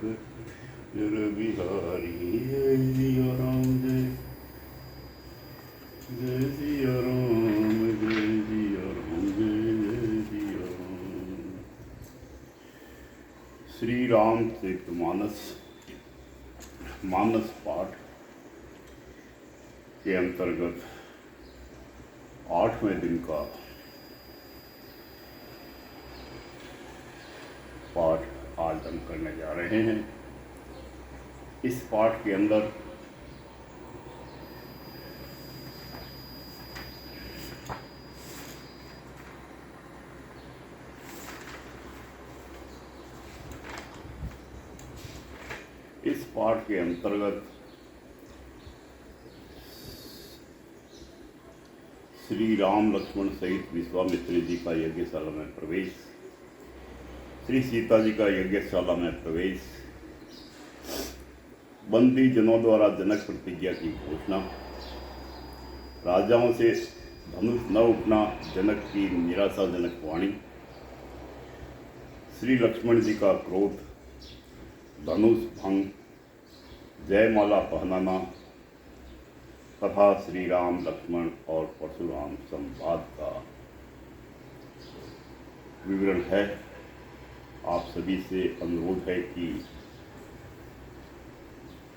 जर बिहारी जय सिया राम जय जय सिया राम जय सिया राम जय सिया राम। श्री रामचरितमानस मानस पाठ के अंतर्गत 8वें दिन का पाठ आज हम करने जा रहे हैं। इस पाठ के अंदर श्री राम लक्ष्मण सहित विश्वामित्र जी का यज्ञशाला में प्रवेश, श्री सीता जी का यज्ञशाला में प्रवेश, बंदी जनों द्वारा जनक प्रतिज्ञा की घोषणा, राजाओं से धनुष न उठना, जनक की निराशाजनक वाणी, श्री लक्ष्मण जी का क्रोध, धनुष भंग, जयमाला पहनाना तथा श्री राम लक्ष्मण और परशुराम संवाद का विवरण है। आप सभी से अनुरोध है कि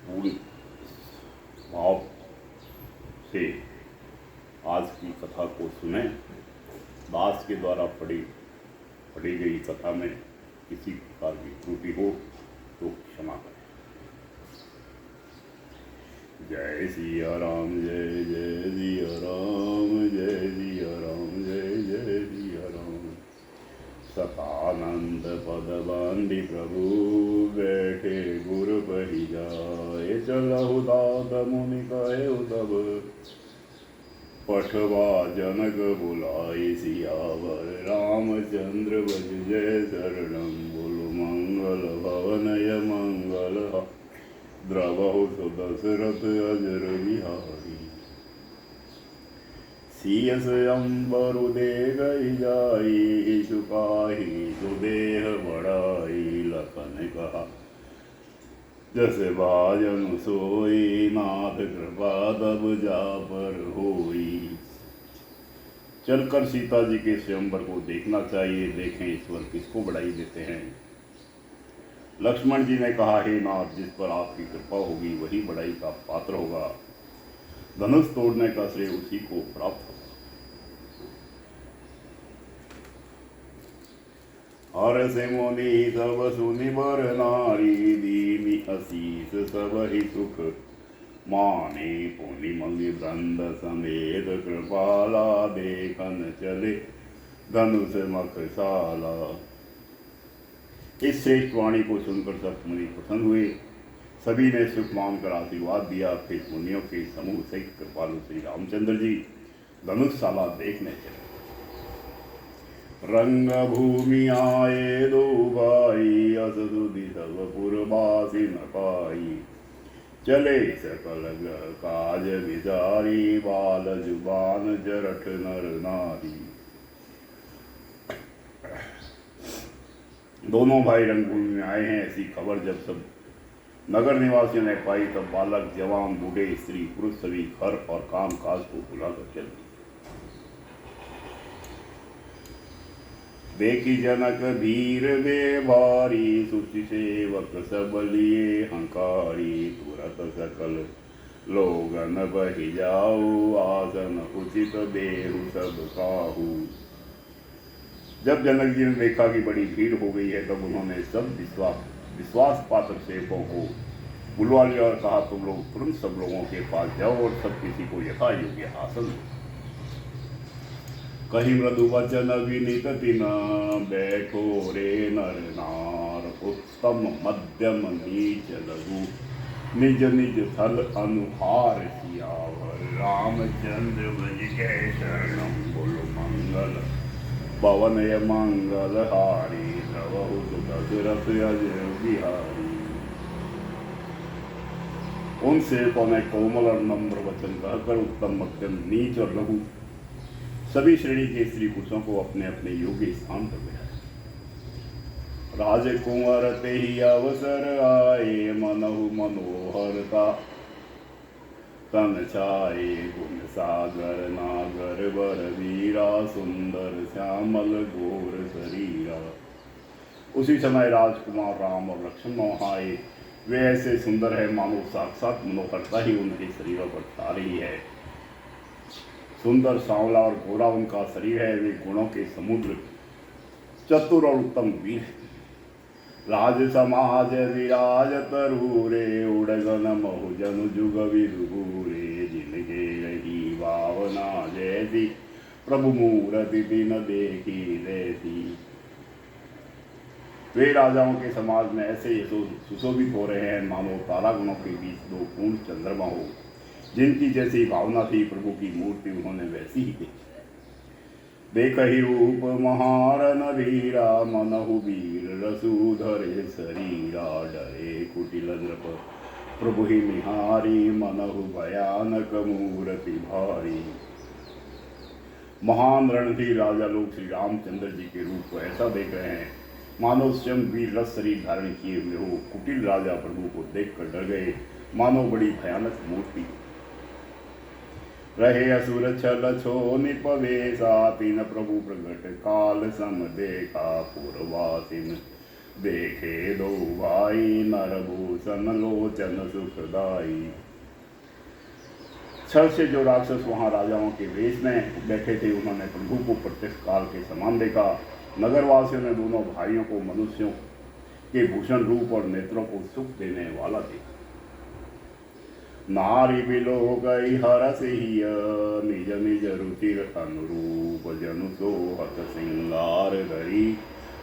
पूर्ण भाव से आज की कथा को सुने। दास के द्वारा पढ़ी गई कथा में किसी प्रकार की त्रुटि हो तो क्षमा करें। जय सिया राम जय जय सिया राम जय सिया राम जय जय सिया राम। सतानंद पद बांधी प्रभु बैठे गुर बही जाए, चलहु तात मुनि कहे तब पठवा जनक बुलाए, सियावर रामचंद्र बज जय शरणम। बोलो मंगल भवनय मंगल द्रवहु सुदशरथ अजर बिहारी। सियस अंबरु दे गई जाई, सुपाही सुदेह बढ़ाई। लखन कहा जस भाजन सोई, नाथ कृपा तब जा पर होई। चलकर सीता जी के स्वयंवर को देखना चाहिए। देखें ईश्वर किसको बढ़ाई देते हैं। लक्ष्मण जी ने कहा, हे नाथ, जिस पर आपकी कृपा होगी वही बढ़ाई का पात्र होगा। धनुष तोड़ने का श्रेय उसी को प्राप्त होगा। हर से मुनि सब सुनि बर नारी, दीनी असीस सब ही सुख माने। पुनि मलि वृंद समेत कृपाला, देखन चले धनुष मखशाला। इस श्रेष्ठ वाणी को सुनकर सब मुनि प्रसन्न हुए। सभी ने सुख मानकर आशीर्वाद दिया। फिर मुनियों के समूह सहित कृपालु श्री रामचंद्र जी धनुषशाला देखने चले। रंग भूमि आए दो भाई, अस सुधि सब पुरवासी न पाई। चले सकल काज विचारी, बाल जुबान जरठ नर नारी। दोनों भाई रंगभूमि में आए हैं, ऐसी खबर जब सब नगर निवासियों ने पाई तब बालक जवान बूढ़े स्त्री पुरुष सभी घर और काम काज को भुलाकर चल दिए। देखी जनक भीर में भारी, सुचि सेवक सब लिए हंकारी। तुरत सकल लोगन बहि जाऊ, आसन उचित देहु सब काहू। जब जनक जी ने देखा कि बड़ी भीड़ हो गई है तब उन्होंने सब विश्वास पात्र सेवकों को बुलवा लिया और कहा, तुम लोग तुरंत सब लोगों के पास जाओ और सब किसी को यथा योग्य आसन दो। कहीं मृदु वचन विनीत तिन, बैठो रे नर नार। उत्तम मध्यम नीच लघु, निज निज थल अनुहार। सियावर रामचंद्र बज जय शरणम। बोलो मंगल भवनय मंगल हारी, द्रवहु सुदशरथ अजर बिहारी। उन सेवकों ने कोमल और नम्र वचन कहकर उत्तम मध्यम नीच और लघु सभी श्रेणी के स्त्री पुरुषों को अपने अपने योग्य स्थान पर बिठाया। राजकुंवर ते ही अवसर आए, मनहु मनोहरता तन छाए। गुण सागर नागर बर वीरा, सुंदर श्यामल गोर शरीरा। उसी समय राजकुमार राम और लक्ष्मण वहाँ आए। वे ऐसे सुंदर है मानो साक्षात मनोहरता ही उनके शरीरों पर छा रही है। सुंदर सांवला और गोरा उनका शरीर है। वे गुणों के समुद्र, चतुर और उत्तम वीर है। राज समाज विराज तरूरे, उड़गन महु जनु जुग विदूरे। जिनके रही भावना जैसी, प्रभु मूरति दिन देखी जैसी। वे राजाओं के समाज में ऐसे सुशोभित हो रहे हैं मानो तारा गुणों के बीच दो पूर्ण चंद्रमा हो। जिनकी जैसी भावना थी प्रभु की मूर्ति उन्होंने वैसी ही देखी। देख ही रूप महारन वीरा, मनहु वीर रसू धरे शरीरा। डरे कुटिल नृप प्रभु ही निहारी, मनहु भयानक मूर्ति भारी। महान रणधीर राजा लोग श्री रामचंद्र जी के रूप को ऐसा देख रहे हैं मानो स्वयं वीर रस शरीर धारण किए हुए हो। कुटिल राजा प्रभु को देखकर डर गए, मानो बड़ी भयानक मूर्ति। रहे असुर छल छो निपवेशा, तीन प्रभु प्रगट काल सम देखा। पूर्वासिन देखे दो भाई, नरभूषण लोचन सुखदाई। छल से जो राक्षस वहां राजाओं के वेश में बैठे थे, उन्होंने प्रभु को प्रत्यक्ष काल के समान देखा। नगरवासियों ने दोनों भाइयों को मनुष्यों के भूषण रूप और नेत्रों को सुख देने वाला देखा। नारी बिलो गई हरस हिय, निज निज रुचिर अनुरूप। जनु सोहत सिंगार धरी,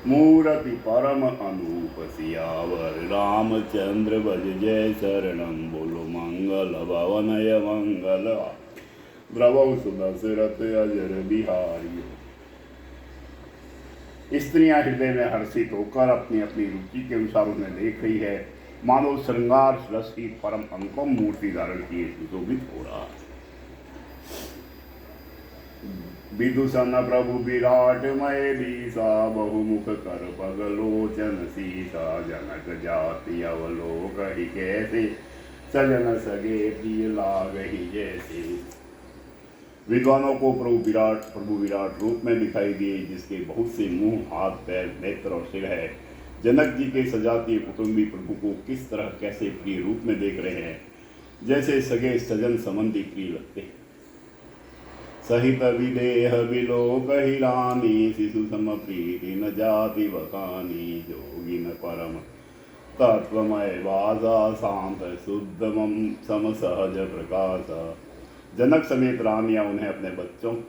मूरति परम अनूप। सियावर रामचंद्र भज जय शरणम, बोलो मंगल भवनय मंगल। द्रवौ सुदशरथ अजर बिहारी। स्त्रियां हृदय में हर्षित होकर अपनी अपनी रुचि के अनुसार उन्हें देख रही है, मानो श्रृंगार रस की परम अनुपम मूर्ति धारण किए सुशोभित हो रहा है। विदुषण प्रभु विराट मय दीसा, बहुमुख कर पगलोचन सीसा। जनक जाति अवलोक ही कैसे, सजन सगे प्रिय लागहि जैसे। विद्वानों को प्रभु विराट रूप में दिखाई दिए, जिसके बहुत से मुंह, हाथ, पैर, नेत्र और सिर है। जनक जी के सजातीय कुटुंबी प्रभु को किस तरह कैसे प्रिय रूप में देख रहे हैं, जैसे सगे सजन संबंधी प्रिय लगते हैं। सहित विदेह विलोक ही रानी, शिशु सम प्रीति न जाति बकानी। जोगी न परम तत्वमय वासा, शांत शुद्धमम सम सहज प्रकाश। जनक समेत रानियां उन्हें अपने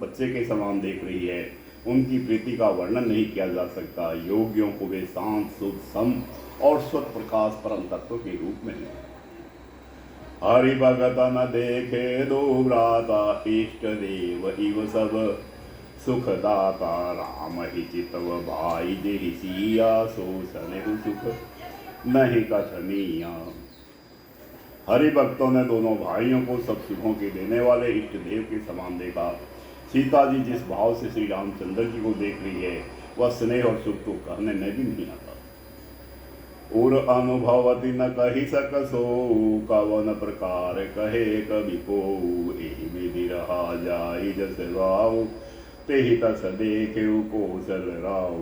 बच्चे के समान देख रही है। उनकी प्रीति का वर्णन नहीं किया जा सकता। योगियों को वे शांत, शुद्ध, सम और स्वत प्रकाश परम तत्व के रूप में है। हरि भगत न देखे दो भ्राता, इष्ट देव इव सब सुखदाता। राम ही चितव भाई जेहि सिया, सो सनेहु सुख नहीं कथनिया। हरि भक्तों ने दोनों भाइयों को सब सुखों के देने वाले इष्ट देव के समान देखा। सीता जी जिस भाव से श्री रामचंद्र जी को देख रही है, वह स्नेह और सुख तो कहने में भी नहीं आता। और अनुभवति न कही सकसो, कवन प्रकार कहे कवि को। एहि विधि रहा जाई जस भाव, तेहि तस देखे कौशल राव।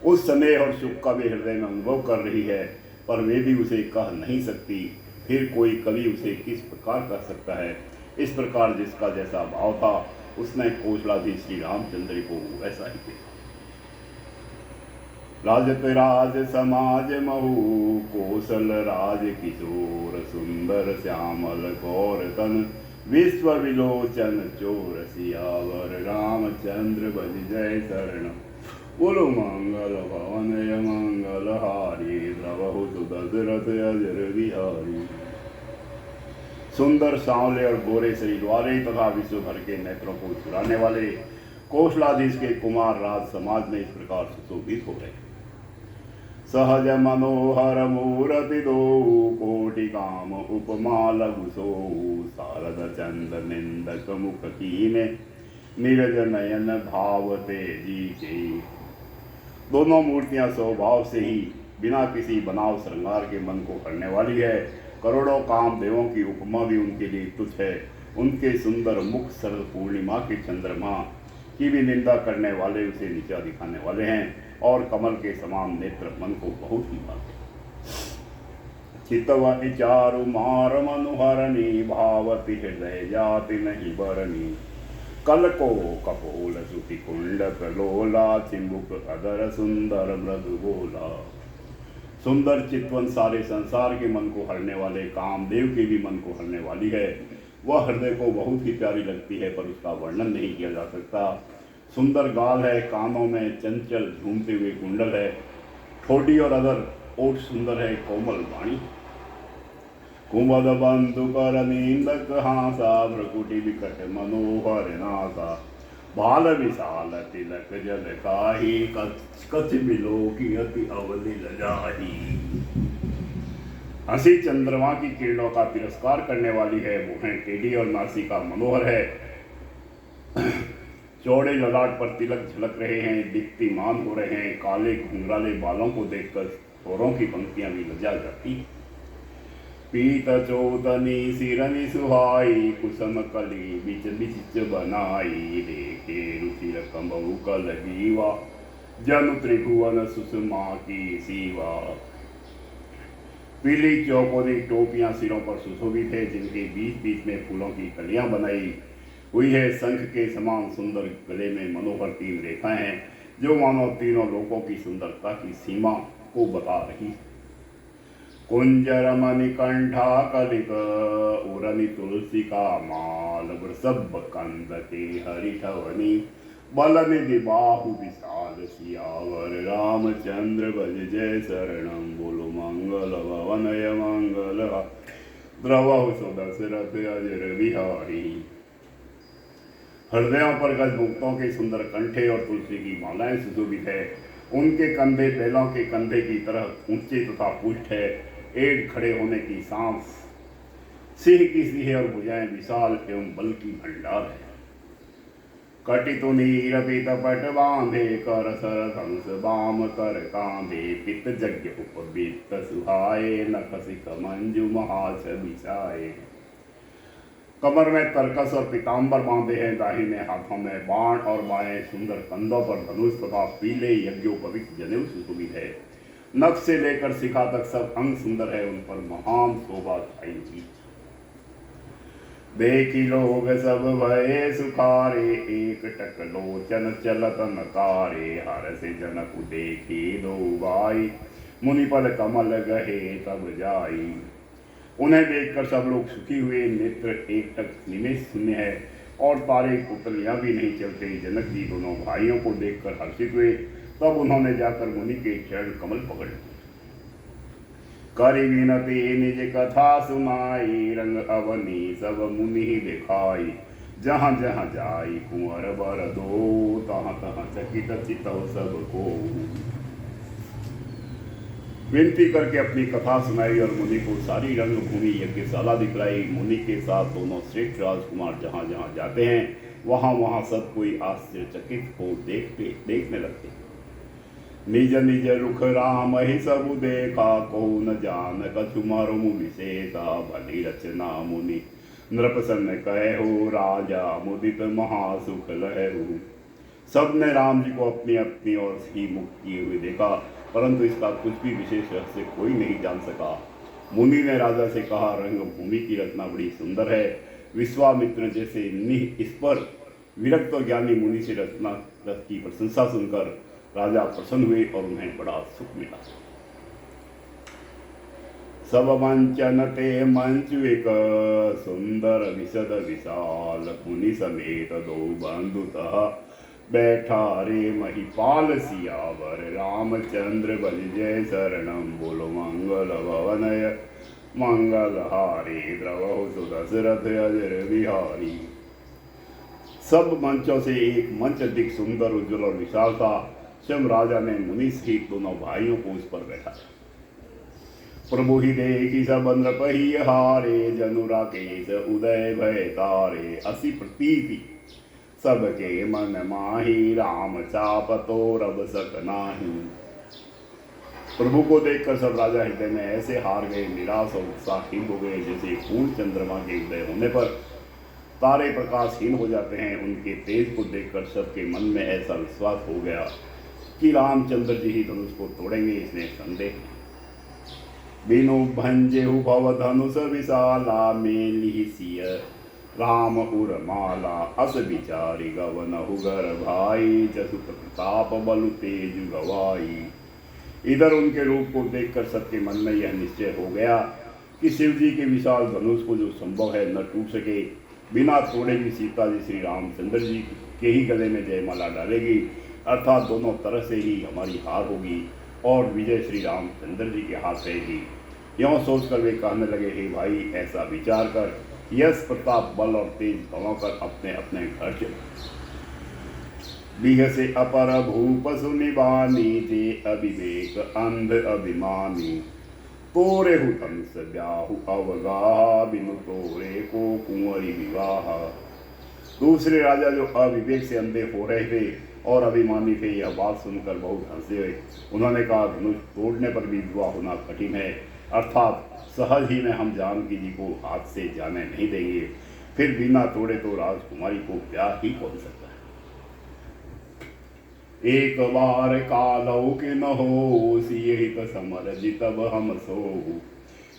उस स्नेह और सुख का वे हृदय में अनुभव कर रही है, पर वे भी उसे कह नहीं सकती। फिर कोई कवि उसे किस प्रकार कह सकता है। इस प्रकार जिसका जैसा भाव था, उसने कौशलाधीश श्री रामचंद्र को वैसा ही देखा। राजत राज समाज महु, कौशल राज किशोर। सुंदर श्यामल कौर तन, विश्व विलोचन चोर। सियावर रामचंद्र भज जय शरण, बोलो मंगल भवनय मंगल हारी। द्रवहु सुदशरथ अजर बिहारी। सुंदर सांवले और गोरे शरीर वाले तथा विश्व भर के नेत्रों को चुराने वाले कौशलाधीश के कुमार राज समाज में इस प्रकार सुशोभित हो रहे। सहज मनोहर मूरति दो, कोटि काम उपमा लघु सो। शारद चंद निंदक मुख कीने, नीरज नयन भाव तेजी के। दोनों मूर्तियां स्वभाव से ही बिना किसी बनाव श्रृंगार के मन को हरने वाली है। करोड़ों कामदेवों की उपमा भी उनके लिए तुच्छ है। उनके सुंदर मुख शरद पूर्णिमा के चंद्रमा की भी निंदा करने वाले उसे नीचा दिखाने वाले हैं, और कमल के समान नेत्र मन को बहुत ही भाते। चितवति चारु मार मनुहरणी, भावति हृदय जाति नहीं बरनी। कल को कपोल सुति कुंड कलोला, चिंबुक अदर सुंदर मृदु बोला। सुंदर चितवन सारे संसार के मन को हरने वाले कामदेव के भी मन को हरने वाली है। वह हृदय को बहुत ही प्यारी लगती है, पर उसका वर्णन नहीं किया जा सकता। सुंदर गाल है, कानों में चंचल झूमते हुए कुंडल है, ठोडी और अदर ओठ सुंदर है, कोमल वाणी। कुमद बंधु कर नींदक हासा, भ्रकुटी विकट मनोहर नासा। बाल विशाल तिलक जल काही, कछ बिलो की अति अवलिल जाही। हंसी चंद्रमा की किरणों का तिरस्कार करने वाली है, मुहें टेढ़ी और नासिका मनोहर है। चौड़े ललाट पर तिलक झलक रहे हैं, दीप्तिमान हो रहे हैं। काले घुंघराले बालों को देखकर छोरों की पंक्तियां भी लजा जाती। पीत चोदनी सिरनी सुहाई, कुसम कली बिच बिच बनाई। देखे रुचिर कमऊ कल जीवा, जन त्रिभुवन सुषमा की सीवा। पीली चौकोरी टोपियां सिरों पर सुशोभित है, जिनके बीच बीच में फूलों की कलियां बनाई हुई है। शंख के समान सुंदर गले में मनोहर तीन रेखाएं हैं, जो मानो तीनों लोकों की सुंदरता की सीमा को बता रही। कुंजर मणिकंठा कलिक, उरनी तुलसी का माल। वृषभ कंद के हरिठवनी, बल निधि बाहु विशाल। सियावर रामचंद्र भज जय शरणम, बोलो मंगल भवनय मंगल। द्रवहु सुदशरथ अजर बिहारी। हृदयों पर गजमुक्तों के सुंदर कंठे और तुलसी की मालाएं सुशोभित है। उनके कंधे बैलों के कंधे की तरह ऊंचे तथा पुष्ट है। एड़ खड़े होने की सांस, सिंह की सिंह और भुजाएं विशाल एवं बल की भंडार है। कटितु नीर पित पट बांधे, कर सर धनुष बाम कर कांधे। पित यज्ञ उपवित सुहाए, नख सिख मंजु महास बिछाए। कमर में तरकस और पीताम्बर बांधे हैं, दाहिने हाथों में बाण और बाएं सुंदर कंधों पर धनुष तथा पीले यज्ञोपवीत जनेऊ सुशोभित है। नख से लेकर शिखा तक सब अंग सुंदर है, उन पर महान शोभा छाई हुई। देखी लोग सब भये सुखारे, एक टक लोचन चलत नकारे। हर से जनक देखी दो भाई, मुनिपद कमल गहे तब जाई। उन्हें देखकर सब लोग सुखी हुए, नेत्र एक टक निमेष शून्य है और तारे पुतलियां भी नहीं चलते। जनक जी दोनों भाइयों को देखकर हर्षित हुए, तब उन्होंने जाकर मुनि के चरण कमल पकड़ लिए। करि विनती निज कथा सुनाई, रंग अवनी सब मुनि दिखाई। जहाँ जहाँ जाई कुंवर बर दो, तहाँ तहाँ चकित चितव सबको। विनती करके अपनी कथा सुनाई और मुनि को सारी रंगभूमि यज्ञशाला दिखलाई। मुनि के साथ दोनों श्रेष्ठ राजकुमार जहाँ जहाँ जाते हैं, वहाँ वहाँ सब कोई आश्चर्यचकित हो देखने लगते हैं। निज निज रुख राम ही सब देखा, को न जान कछु मर्म विशेषा। भली रचना मुनि नृपसन कहे हो, राजा मुदित महासुख लहरु। सबने राम जी को अपनी अपनी ओर ही मुख किए हुए देखा, परंतु इसका कुछ भी विशेष रहस्य कोई नहीं जान सका। मुनि ने राजा से कहा, रंगभूमि की रचना बड़ी सुंदर है। विश्वामित्र जैसे निह इस पर विरक्त ज्ञानी मुनि से रचना की प्रशंसा सुनकर राजा प्रसन्न हुए और उन्हें बड़ा सुख मिला। सब मंचन ते मंचुक, सुंदर विशद विशाल। मुनि समेत दो बंधुतः, बैठा रे महिपाल। सियावर रामचंद्र बल जय शरणम, बोलो मंगल भवनय मंगल हारी। द्रवहु सुदशरथ अजर बिहारी। सब मंचों से एक मंच अधिक सुंदर, उज्जवल और विशाल था। स्वयं राजा ने मुनि सहित दोनों भाइयों को उस पर बैठा। प्रभु ही देखी सब नृपहि हारे, जनु राकेश उदय भय तारे। असी प्रतीति सबके मन माही, राम चाप तो रब सक नाही। प्रभु को देखकर सब राजा हृदय में ऐसे हार गए, निराश और उत्साहहीन हो गए, जैसे पूर्ण चंद्रमा के उदय होने पर तारे प्रकाशहीन हो जाते हैं। उनके तेज को देखकर सबके मन में ऐसा विश्वास हो गया कि रामचंद्र जी ही धनुष को तोड़ेंगे, इसमें संदेह। बिनु भंजे भव धनुष विशाला, मेली सिय राम उर माला। अस विचारी गवन हुगर भाई, जसुत प्रताप बलु तेज गवाई। इधर उनके रूप को देखकर सबके मन में यह निश्चय हो गया कि शिव जी के विशाल धनुष को जो संभव है न टूट सके, बिना तोड़े भी सीता जी श्री रामचंद्र जी के ही गले में जयमाला डालेगी, अर्थात दोनों तरह से ही हमारी हार होगी और विजय श्री रामचंद्र जी के हाथ रहेगी। यों सोचकर वे कहने लगे, हे भाई, ऐसा विचार कर यश प्रताप बल और तेज गंवाकर अपने अपने घर चलो। बिह से अपर भूप सुनिबानी, जे अविवेक अंध अभिमानी। तोरे हु धनुष ब्याहु अवगाह, बिनु तोरे को कुंवरी विवाह। दूसरे राजा जो अविवेक से अंधे हो रहे थे और अभिमानी थे, यह बात सुनकर बहुत हंसे। उन्होंने कहा, धनुष तोड़ने पर भी विवाह होना कठिन है, अर्थात सहज ही में हम जानकी जी को हाथ से जाने नहीं देंगे। फिर बिना तोड़े तो राजकुमारी को ब्याह ही कौन सकता है। एक बार कालौ के न हो, सियहित समर जितब हम सो।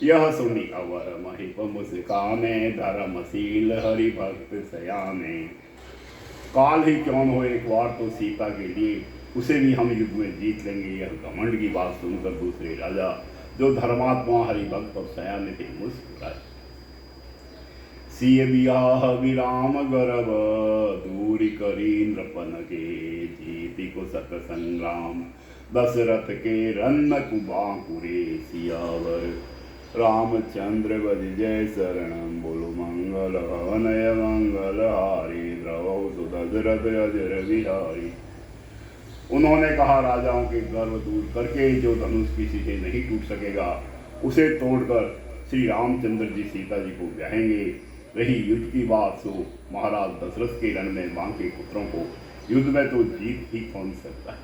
यह सुनी अवर महिप मुस्काने, धर्मशील हरि भक्त सयाने। काल ही क्यों हो, एक बार तो सीता के लिए उसे भी हम युद्ध में जीत लेंगे। यह घमंड की बात सुनकर दूसरे राजा जो धर्मात्मा हरिभक्त और सयाने थे मुस्कुराए। सिय बियाह विराम गरब, दूरी करी नृपन के। जीति को सत संग्राम, दशरथ के रन्न कुबाकुरे। सियावर रामचंद्र बज जय शरणम, बोलो मंगल अनय मंगल हारी। द्रवौ सुदशरथ अजर बिहारी। उन्होंने कहा, राजाओं के गर्व दूर करके जो धनुष किसी से नहीं टूट सकेगा, उसे तोड़कर श्री रामचंद्र जी सीता जी को ब्याहेंगे। रही युद्ध की बात, सो महाराज दशरथ के रण में बांके पुत्रों को युद्ध में तो जीत ही कौन सकता है।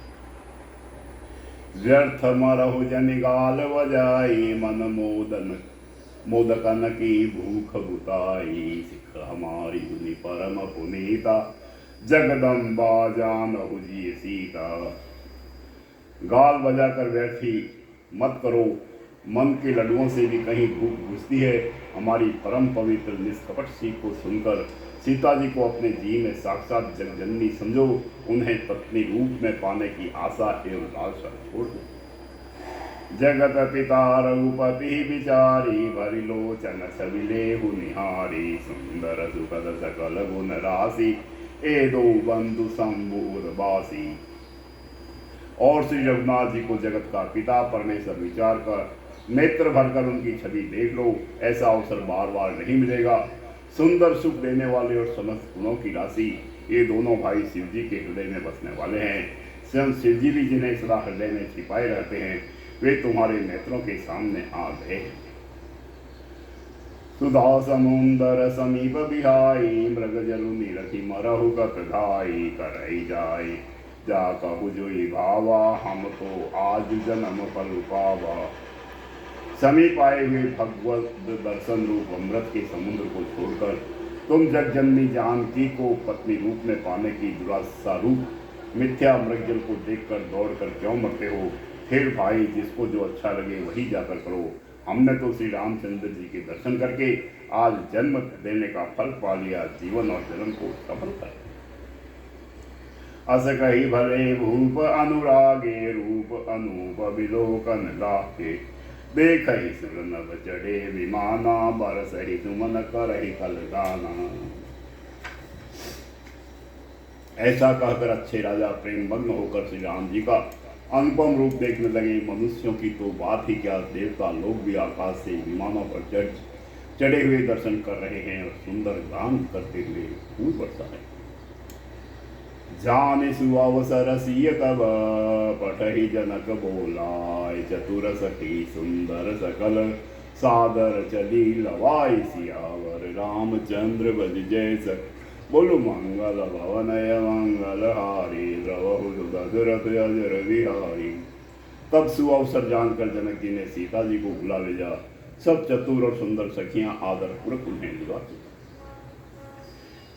व्यर्थ मरहु जनिगाल बजाई, मन मोदकन की भूख बुताई। सिख हमारी धुनि परम पुनीता, जगदम्बा जानहु जी सीता। गाल बजाकर व्यर्थ ही मत करो, मन के लड्डुओं से भी कहीं भूख बुझती है। हमारी परम पवित्र निष्कपट सीख को सुनकर सीता जी को अपने जी में साक्षात जगजननी समझो। उन्हें पत्नी रूप में पाने की आशा एवं लालसा छोड़ दो। जगत पिता रघुपति विचारी, भरि लोचन छबिलेहु निहारी। सुंदर सुखद सकल गुण राशि, ए दो बंधु शंभुर बासी। और श्री रघुनाथ जी को जगत का पिता परमेश्वर विचार कर नेत्र भरकर उनकी छवि देख लो। ऐसा अवसर बार बार नहीं मिलेगा। सुंदर सुख देने वाले और समस्त गुणों की राशि, ये दोनों भाई शिव जी के हृदय में बसने वाले हैं। स्वयं शिव जी भी जिन्हें सदा हृदय में छिपाए रहते हैं, वे तुम्हारे नेत्रों के सामने आ गए। सुधा समुंदर समीप बिहाई, मृग जलु निरखी मरहु गत धाई। करई जाय जा कहु जोई भावा, हम तो आज जन्म फल पावा। समीप आए हुए भगवत दर्शन रूप अमृत के समुद्र को छोड़कर तुम जगजननी जानकी को पत्नी रूप में पाने की दुराशा रूप मिथ्या मृगजल को देखकर दौड़कर क्यों मरते हो। फिर भाई, जिसको जो अच्छा लगे वही जाकर करो। हमने तो श्री रामचंद्र जी के दर्शन करके आज जन्म देने का फल पा लिया, जीवन और जन्म को सफल कर। अस कही भले भूप अनुरागे, रूप अनूप विलोकन लागे। देखहि सुर नभ चढ़े विमाना, बरसहि सुमन करहि कल गाना। ऐसा कहकर अच्छे राजा प्रेम मग्न होकर श्री राम जी का अनुपम रूप देखने लगे। मनुष्यों की तो बात ही क्या, देवता लोग भी आकाश से विमानों पर चढ़े हुए दर्शन कर रहे हैं और सुंदर गान करते हुए फूल बरसा है। जाने सुअवसर सिय तब, पठहि जनक बोलाय। चतुर सखी सुंदर सकल, सादर चली लवाई। सियावर रामचंद्र बज जय सक बोलो मंगल भवनय मंगल हारी द्रवहु दशरथ अजर बिहारी। तब सुअवसर जानकर जनक जी ने सीता जी को बुला भेजा। सब चतुर और सुंदर सखियां आदर पूर्वक उन्हें बुलाती।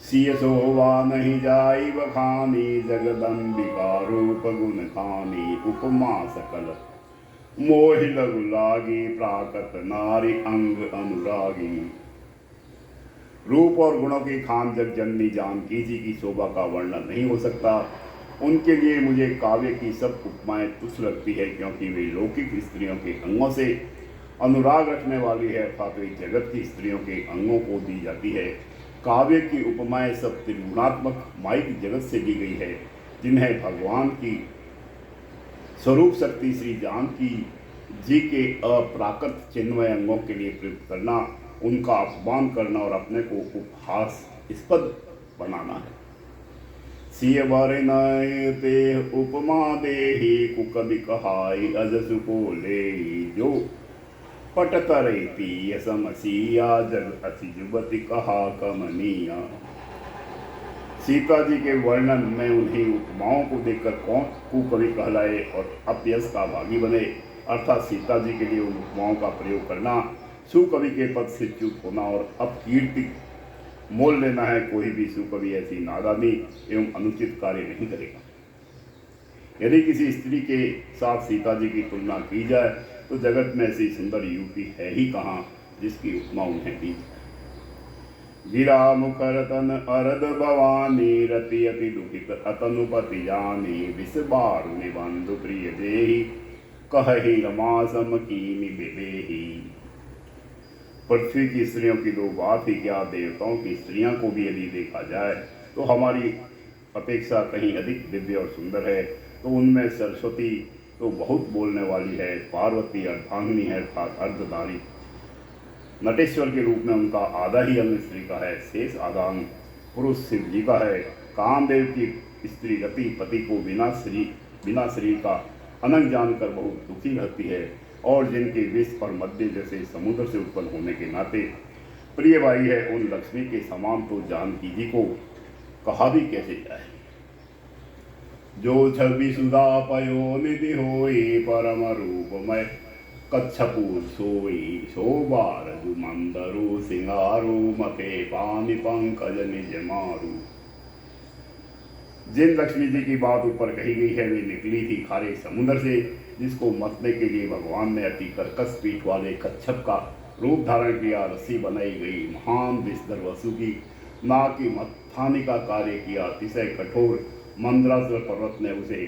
सिय शोभा नहीं जाई बखानी जगदम्बिका रूप गुण खानी। उपमा सकल मोहि लघु लागी प्राकट नारी अंग अनुरागी। रूप और गुणों की खान जग जननी जानकी जी की शोभा का वर्णन नहीं हो सकता। उनके लिए मुझे काव्य की सब उपमाएं तुच्छ लगती है, क्योंकि वे लौकिक स्त्रियों के अंगों से अनुराग रखने वाली है, अर्थात वे जगत की स्त्रियों के अंगों को दी जाती है। काव्य की उपमाएं सब त्रिगुणात्मक माइक जगत से दी गई है, जिन्हें भगवान की स्वरूप शक्ति श्री जानकी जी के अप्राकृत चिन्मय अंगों के लिए प्रयुक्त करना, उनका अपमान करना और अपने को उपहासास्पद बनाना है। सिय वरनते उपमा देहि कुकवि कहाई अजसु को ले जो पटत रहती समसिया जग अति जुबति कहा कमनिया। सीता जी के वर्णन में उन्हीं उपमाओं को देखकर कौन कुकवि कहलाए और अपयश का भागी बने, अर्थात सीता जी के लिए उन उपमाओं का प्रयोग करना सुकवि के पद से च्युत होना और अपकीर्ति मोल लेना है। कोई भी सुकवि ऐसी नादानी एवं अनुचित कार्य नहीं करेगा। यदि किसी स्त्री के साथ सीता जी की तुलना की जाए तो जगत में ऐसी सुंदर युवती है ही कहाँ जिसकी उपमा उन्हें दी जाए। गिरा मुखर तन अरद भवानी रति अति दुखित अतनुपति जानी। विष बारुनि बंधु प्रिय देहि कहि रमा सम कीनि बिबेहि। पृथ्वी की स्त्रियों की दो बात ही क्या, देवताओं की स्त्रियां को भी यदि देखा जाए तो हमारी अपेक्षा कहीं अधिक दिव्य और सुंदर है। तो उनमें सरस्वती तो बहुत बोलने वाली है, पार्वती अर्धांगिनी है अर्थात अर्धधारी नटेश्वर के रूप में उनका आधा ही अंग स्त्री का है, शेष आधा अंग पुरुष शिव जी का है। कामदेव की स्त्री रति पति को बिना शरीर का अनंग जानकर बहुत दुखी रहती है, और जिनके विष और मध्य जैसे समुद्र से उत्पन्न होने के नाते प्रिय भाई है, उन लक्ष्मी के समान तो जानकी जी को कहा भी कैसे जाए। जो छवि सुधा पयो निधि होई परम रूपमय कच्छपूर सोई शोभा रजु मंदरु सिंगारू मते पानी पंकज निज मारू। जिन लक्ष्मी जी की बात ऊपर कही गई है वे निकली थी खारे समुद्र से, जिसको मतने के लिए भगवान ने अति कर्कश पीठ वाले कच्छप का रूप धारण किया। रस्सी बनाई गई महान विस्तर वसु की नाक की मथानी का कार्य किया। अतिशय कठोर मंदरासुर पर्वत ने उसे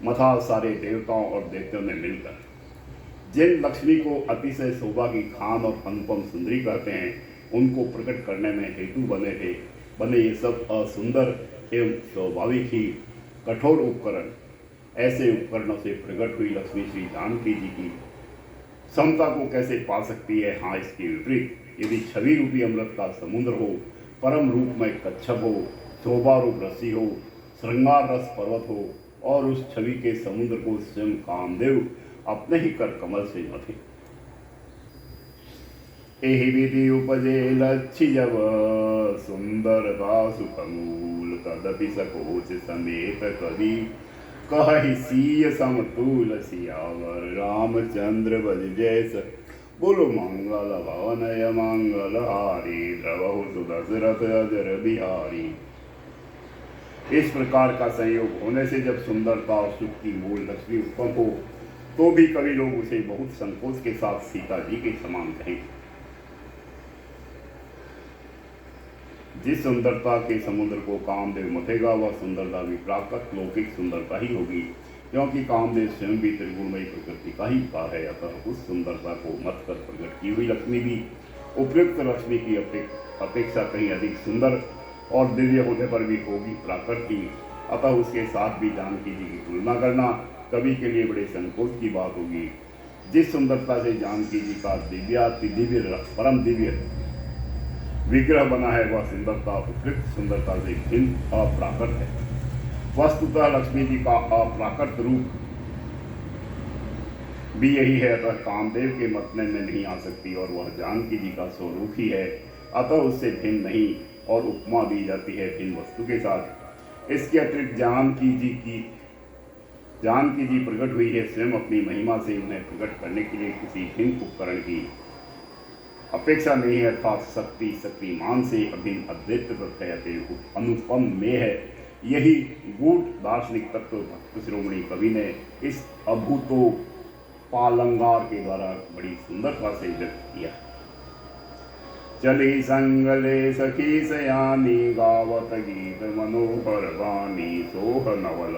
मथा। सारे देवताओं और दैत्यों ने मिलकर जिन लक्ष्मी को अतिशय शोभा की खान और अनुपम सुंदरी कहते हैं, उनको प्रकट करने में हेतु बने ये सब असुंदर एवं स्वाभाविक ही कठोर उपकरण। ऐसे उपकरणों से प्रकट हुई लक्ष्मी श्री जानकी जी की समता को कैसे पा सकती है। हाँ, इसके विपरीत यदि छवि रूपी अमृत का समुद्र हो, परम रूप में कच्छप हो, शोभा रूप रस्सी हो, श्रृंगार रस पर्वत हो, और उस छवि के समुद्र को स्वयं कामदेव अपने ही कर कमल से मथे। एहि विधि उपजे लच्छी जब सुंदरता सुखमूल कदपि सकोच समेत कवि कहि सीय समतूल सियावर रामचंद्र बज जैस। बोलो मंगल भवनय मंगल हारी द्रवहु दशरथ अजर बिहारी। इस प्रकार का संयोग होने से जब सुंदरता और सुख की मूल लक्ष्मी उत्पन्न हो तो भी कभी लोग उसे बहुत संकोच के साथ सीता जी के समान कहें। जिस सुंदरता के समुद्र को कामदेव मथेगा वह सुंदरता भी प्राकृत लौकिक सुंदरता ही होगी, क्योंकि कामदेव स्वयं भी त्रिगुणमयी प्रकृति का ही भाग है। अतः उस सुंदरता को मत कर प्रकट की हुई लक्ष्मी भी उपयुक्त लक्ष्मी की अपेक्षा कहीं अधिक सुंदर और दिव्य होने पर भी होगी प्राकृत की। अतः उसके साथ भी जानकी जी की तुलना करना कवि के लिए बड़े संकोच की बात होगी। जिस सुंदरता से जानकी जी का दिव्य परम दिव्य विग्रह बना है वह सुंदरता उपयुक्त सुंदरता से भिन्न अप्राकृत है। वस्तुतः लक्ष्मी जी का अप्राकृत रूप भी यही है, अतः कामदेव के मतने में नहीं आ सकती और वह जानकी जी का स्वरूप ही है, अतः उससे भिन्न नहीं। और उपमा दी जाती है भिन्न वस्तु के साथ। इसके अतिरिक्त जानकी जी प्रकट हुई है स्वयं अपनी महिमा से उन्हें प्रकट करने के लिए किसी भिन्न उपकरण की अपेक्षा नहीं है, अर्थात शक्तिमान से अभिन्न अद्वैत तत्व अनुपम में है। यही गूढ़ दार्शनिक तत्व भक्त शिरोमणि कवि ने इस अभूतो पालंगार के द्वारा बड़ी सुंदरता से व्यक्त किया। चली संगले सखी सयानी गावत गीत मनोहर वाणी सोह नवल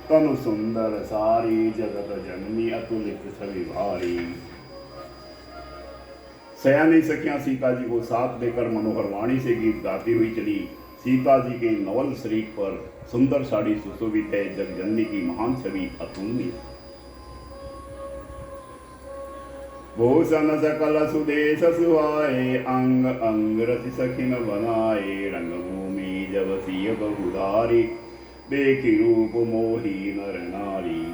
तनु सुंदर सारी जगत जननी अतुलित छवि भारी। सयानी सखियां सीता जी को साथ लेकर मनोहर वाणी से गीत गाती हुई चली। सीता जी के नवल शरीर पर सुंदर साड़ी सुशोभित है, जग जननी की महान छवि अतुलनीय। भूषण सकल सुदेश सुहाए अंग अंग रति सखिन बनाए रंगभूमि जब सिय बहुधारी देखी रूप मोही नर नारी।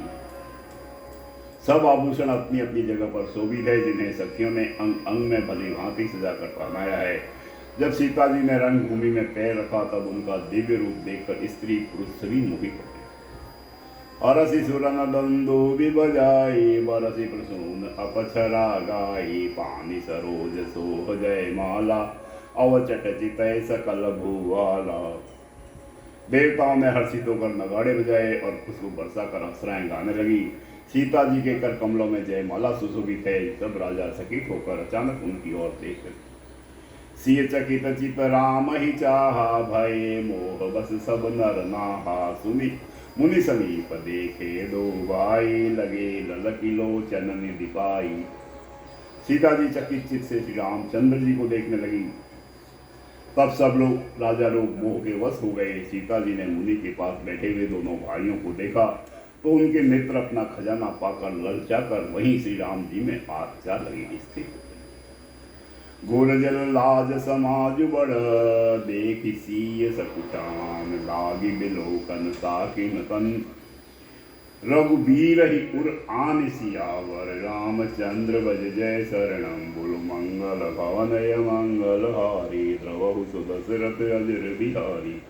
सब आभूषण अपनी अपनी जगह पर शोभित है, जिन्हें सखियों ने अंग अंग में भली भांति सजा कर पहनाया है। जब सीता जी ने रंगभूमि में पैर रखा तब उनका दिव्य रूप देखकर स्त्री पुरुष सभी मोहित हो गए। अरसी सुरन दंदो भी बजाई बरसी प्रसून अपछरा गाई पानी सरोज सोह जय माला अवचट चितय सकल भूवाला। देवताओं ने हर्षित होकर नगाड़े बजाए और खुशबू बरसा कर अप्सराएं गाने लगी। सीता जी के कर कमलों में जयमाला सुशोभित है। तब राजा सकित होकर अचानक उनकी ओर देख सिय चकित चित राम ही चाहा भय मोह बस सब नर नाहा। सुनी मुनि समीप देखे दो भाई लगे ललकी लोचन निधि पाई। सीता जी चकित चित से श्री रामचंद्र जी को देखने लगी। तब सब लोग राजा लोग मोह के वश हो गए। सीता जी ने मुनि के पास बैठे हुए दोनों भाइयों को देखा तो उनके नेत्र अपना खजाना पाकर ललचा कर वहीं श्री राम जी में आज्ञा लगी स्थित। गुरजल लाज समाज बड़ देखी सीय सकुचान लागी बिलोकन साकिन तन रघुबीर ही उर आन सियावर रामचंद्र बज जय शरणम बुल मंगल भवनय मंगल हारी द्रवहु सुदशरथ अजर बिहारी।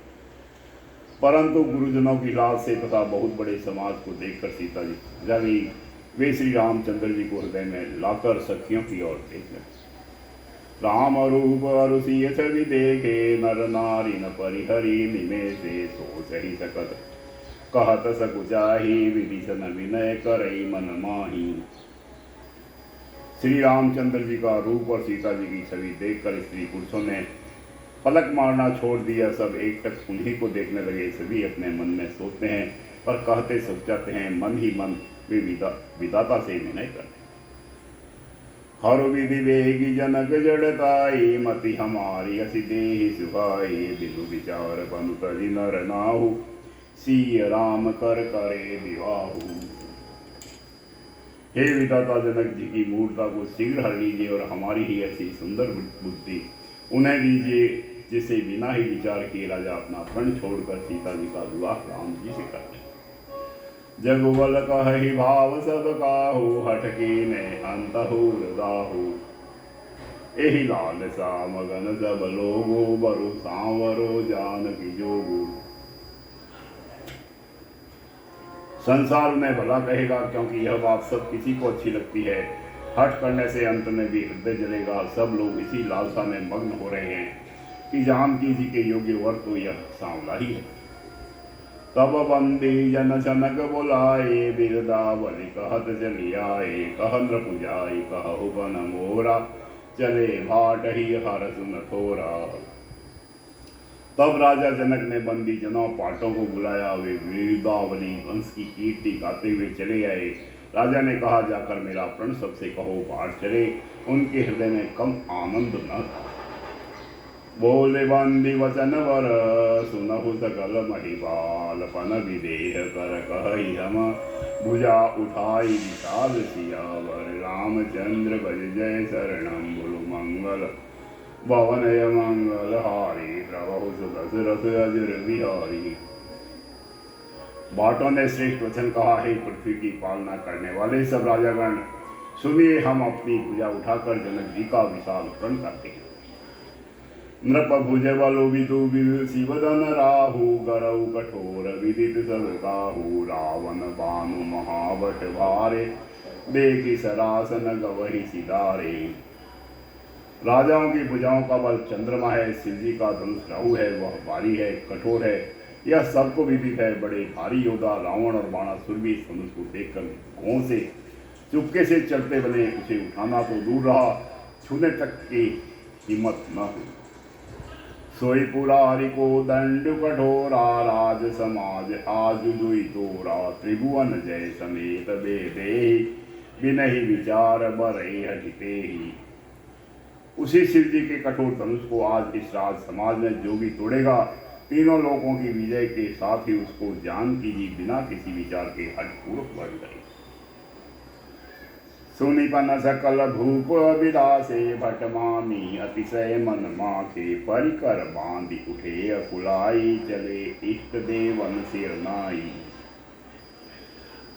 परंतु गुरुजनों की लाज से तथा बहुत बड़े समाज को देखकर सीता जी जागी। वे श्री रामचंद्र जी को हृदय में लाकर सखियों की ओर देख लगे। राम रूप अरुषिय छवि देखे नर नारी न परिहरी निमेषे सोच ही सकत कहत सकुचाही विभीषण विनय करई मन माही। श्री रामचंद्र जी का रूप और सीता जी की छवि देखकर स्त्री पुरुषों ने पलक मारना छोड़ दिया। सब एक टक उन्हीं को देखने लगे। सभी अपने मन में सोचते हैं पर कहते सोचाते हैं मन ही मन वे विधाता से विनय करते। हर विधि वेगी जनक जड़ताई मति हमारी असी देहि सुहाई बिनु विचार पनु तरि नर नाहु सिय राम कर करे विवाहु। हे विधाता जनक जी की मूर्ता को शीघ्र हर लीजिए और हमारी ही ऐसी सुंदर बुद्धि उन्हें दीजिए जिसे बिना ही विचार किए राजा अपना प्रण छोड़कर सीता जी का विवाह राम जी से करते। जगुवल कहि भाव सब काहू हटकी ने अंतहुर दाहू एहि लाल सा मगन सब लोगो बरु सांवरो जानकी जोगु। संसार में भला कहेगा क्योंकि यह बात सब किसी को अच्छी लगती है। हट करने से अंत में भी हृदय जलेगा। सब लोग इसी लालसा में मग्न हो रहे हैं कि जानकी जी के योग्य वर तो यह सांवला ही है। तब बंदी जन जनक बुलाए बिरदावली कहत चली आए कह नृप जाई कहु बन मोरा चले भाट ही हर सुन थोरा। तब राजा जनक ने बंदी जनों पाटों को बुलाया। वे बिरदावली वंश की कीर्ति गाते हुए चले आए। राजा ने कहा जाकर मेरा प्रण सबसे कहो भाट चले। उनके हृदय में कम आनंद न था। बोले बंदी वचन वर सुनहु सकल महिपाल पन विदेह कर कहि हम भुजा उठाई विशाल सियावर रामचंद्र भज जय शरणम बुल मंगल भवनय मंगल हारी द्रवहु सुदशरथ अजर बिहारी। बाटों ने श्रेष्ठ वचन कहा है पृथ्वी की पालना करने वाले सब राजागण सुनिए। हम अपनी भुजा उठाकर जनक जी का विशाल प्रण करते हैं। नृप भुज बलु विदु शिवदन राहु गरऊ कठोर विदित सब काहू रावण बानु महावट भारे देखि सरासन गवहि सिधारे। राजाओं की भुजाओं का बल चंद्रमा है, शिव जी का धनुष राहु है, वह भारी है, कठोर है, यह सबको विदित है। बड़े भारी योद्धा रावण और बाणासुर भी इस धनुष को देखकर गांव से चुपके से चलते बने। उसे उठाना तो दूर रहा, छूने तक की हिम्मत न हुई। सोई पुरारी को दंड कठोरा राज समाज आज दुई तोरा त्रिभुवन जय समेत बेदे बिनहि विचार बरई हटिते ही। उसी शिव जी के कठोर धनुष को आज इस राज समाज में जो भी तोड़ेगा, तीनों लोगों की विजय के साथ ही उसको जानकी जी बिना किसी विचार के हठपूर्वक बढ़ गए। सुनिपन सकल भूप विलासे भटमानी अतिशय मन माखे परिकर बांधि उठे अकुलाई चले इष्ट देवन सिर नाई।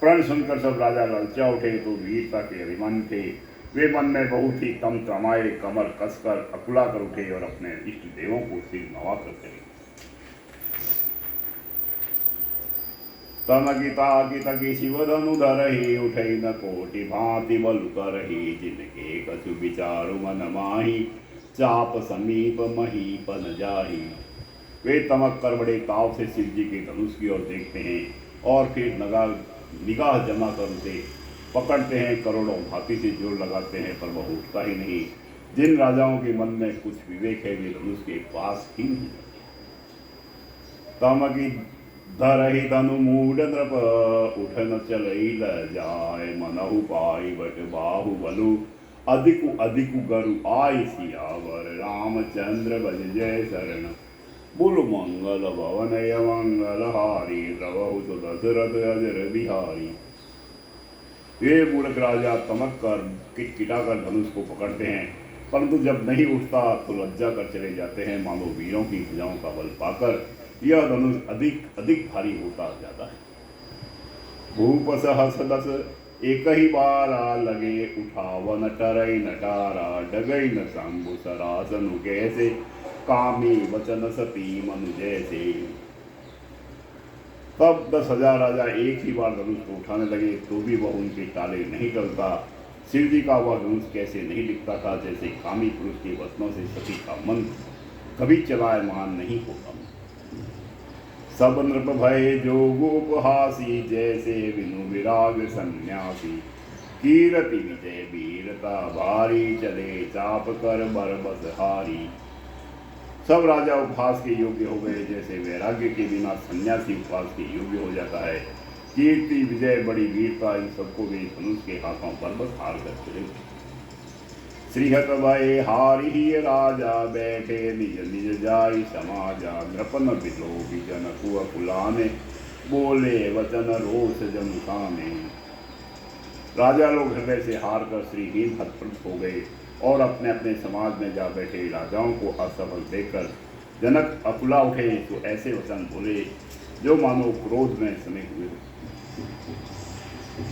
प्रण सुनकर सब राजा ललचा उठे तो वीरता के अभिमान थे। वे मन में बहुत ही तम तमाए कमर कसकर अकुला कर उठे और अपने इष्ट देवों को सिर नवा कर चले। तनगिता की शिवधनु धरहि उठई न कोटि भांति बलु करहि जिनके कछु विचारु मन माही चाप समीप महीपन जाही। वे तमक कर बड़े ताव से शिव जी के धनुष की ओर देखते हैं और फिर निगाह जमा कर उसे पकड़ते हैं। करोड़ों भांति से जोर लगाते हैं पर वह उठता ही नहीं। जिन राजाओं के मन में कुछ विवेक है वे धनुष के पास ही नहीं। तमकी धरहि तनु मूढ़ नृप उठ न चलई ल जाय मनहु पाई बट बाहु बलु अधिकु अधिकु गरु आय सियावर रामचंद्र बज जय शरण बोल मंगल भवन मंगल हारी प्रभु तो दशरथ अजर बिहारी। वे मूर्ख राजा तमक कर किटकिटा कर धनुष को पकड़ते हैं, परंतु जब नहीं उठता तो लज्जा कर चले जाते हैं। मानो वीरों की भुजाओं का बल पाकर यह धनुष अधिक अधिक भारी होता जाता है। भूप सहस दस एक ही बारा लगे उठावन टरई नटारा डगई न शंभु सरासनु कैसे कामी वचन सती मनु जैसे। तब 10,000 राजा एक ही बार धनुष को उठाने लगे तो भी वह उनके टाले नहीं टलता। शिव जी का वह धनुष कैसे नहीं दिखता था जैसे कामी पुरुष के वचनों से सती का मन कभी चलायमान नहीं होता। सब नृप भय जोगोपहासी जैसे विनु विराग सन्यासी कीरति विजय वीरता भारी चले चाप कर बरबस हारी। सब राजा उपहास के योग्य हो गए जैसे वैराग्य के बिना सन्यासी उपहास के योग्य हो जाता है। कीर्ति विजय बड़ी वीरता इन सबको वे धनुष के हाथों पर बस हार कर चले। श्रीहत भय हारी राजा बैठे निज निज जाई समाजा नृपन बिलोभी जनकु अकुलाने बोले वचन रोष जनुकाने। राजा लोग हृदय से हार कर श्रीहीन हतप्रभ हो गए और अपने अपने समाज में जा बैठे राजाओं को असफल देखकर जनक अकुला उठे तो ऐसे वचन बोले जो मानो क्रोध में सने हुए।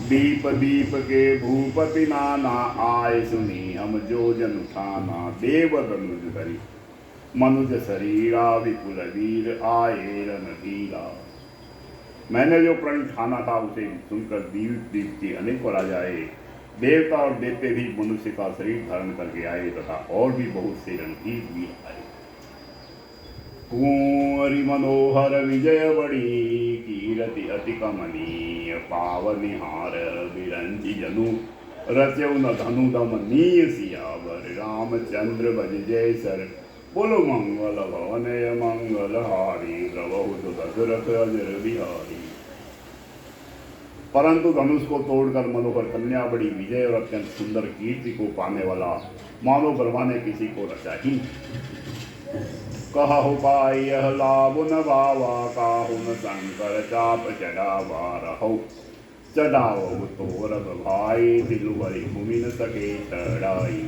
दीप दीप के भूपति नाना आए सुनी हम जो जन उठाना देव धनुज धरी मनुज शरीरा विपुल वीर आए रणधीरा। मैंने जो प्रण ठाना था उसे सुनकर दीप दीप के अनेकों राजाए देवता और देवते भी मनुष्य का शरीर धारण करके आए तथा और भी बहुत से रणधीर भी आए। कुंवरी मनोहर विजय बड़ी कीरति अति कमनीय पावनिहार बिरंची जनु रचौ न धनु दमनीय सियावर रामचंद्र बज जय सर बोलो मंगल भवन मंगल हारी प्रभु तो दशरथ अजर बिहारी। परंतु धनुष को तोड़कर मनोहर कन्या बड़ी विजय और अत्यंत सुंदर कीर्ति को पाने वाला मानो ब्रह्मा ने किसी को रचा ही। कहु पाई यह लाभ न बावा काहु न शंकर चाप चढ़ावा रहो चढ़ाओ तोर भाई दिलुवरी भूमि न सके चढ़ाई।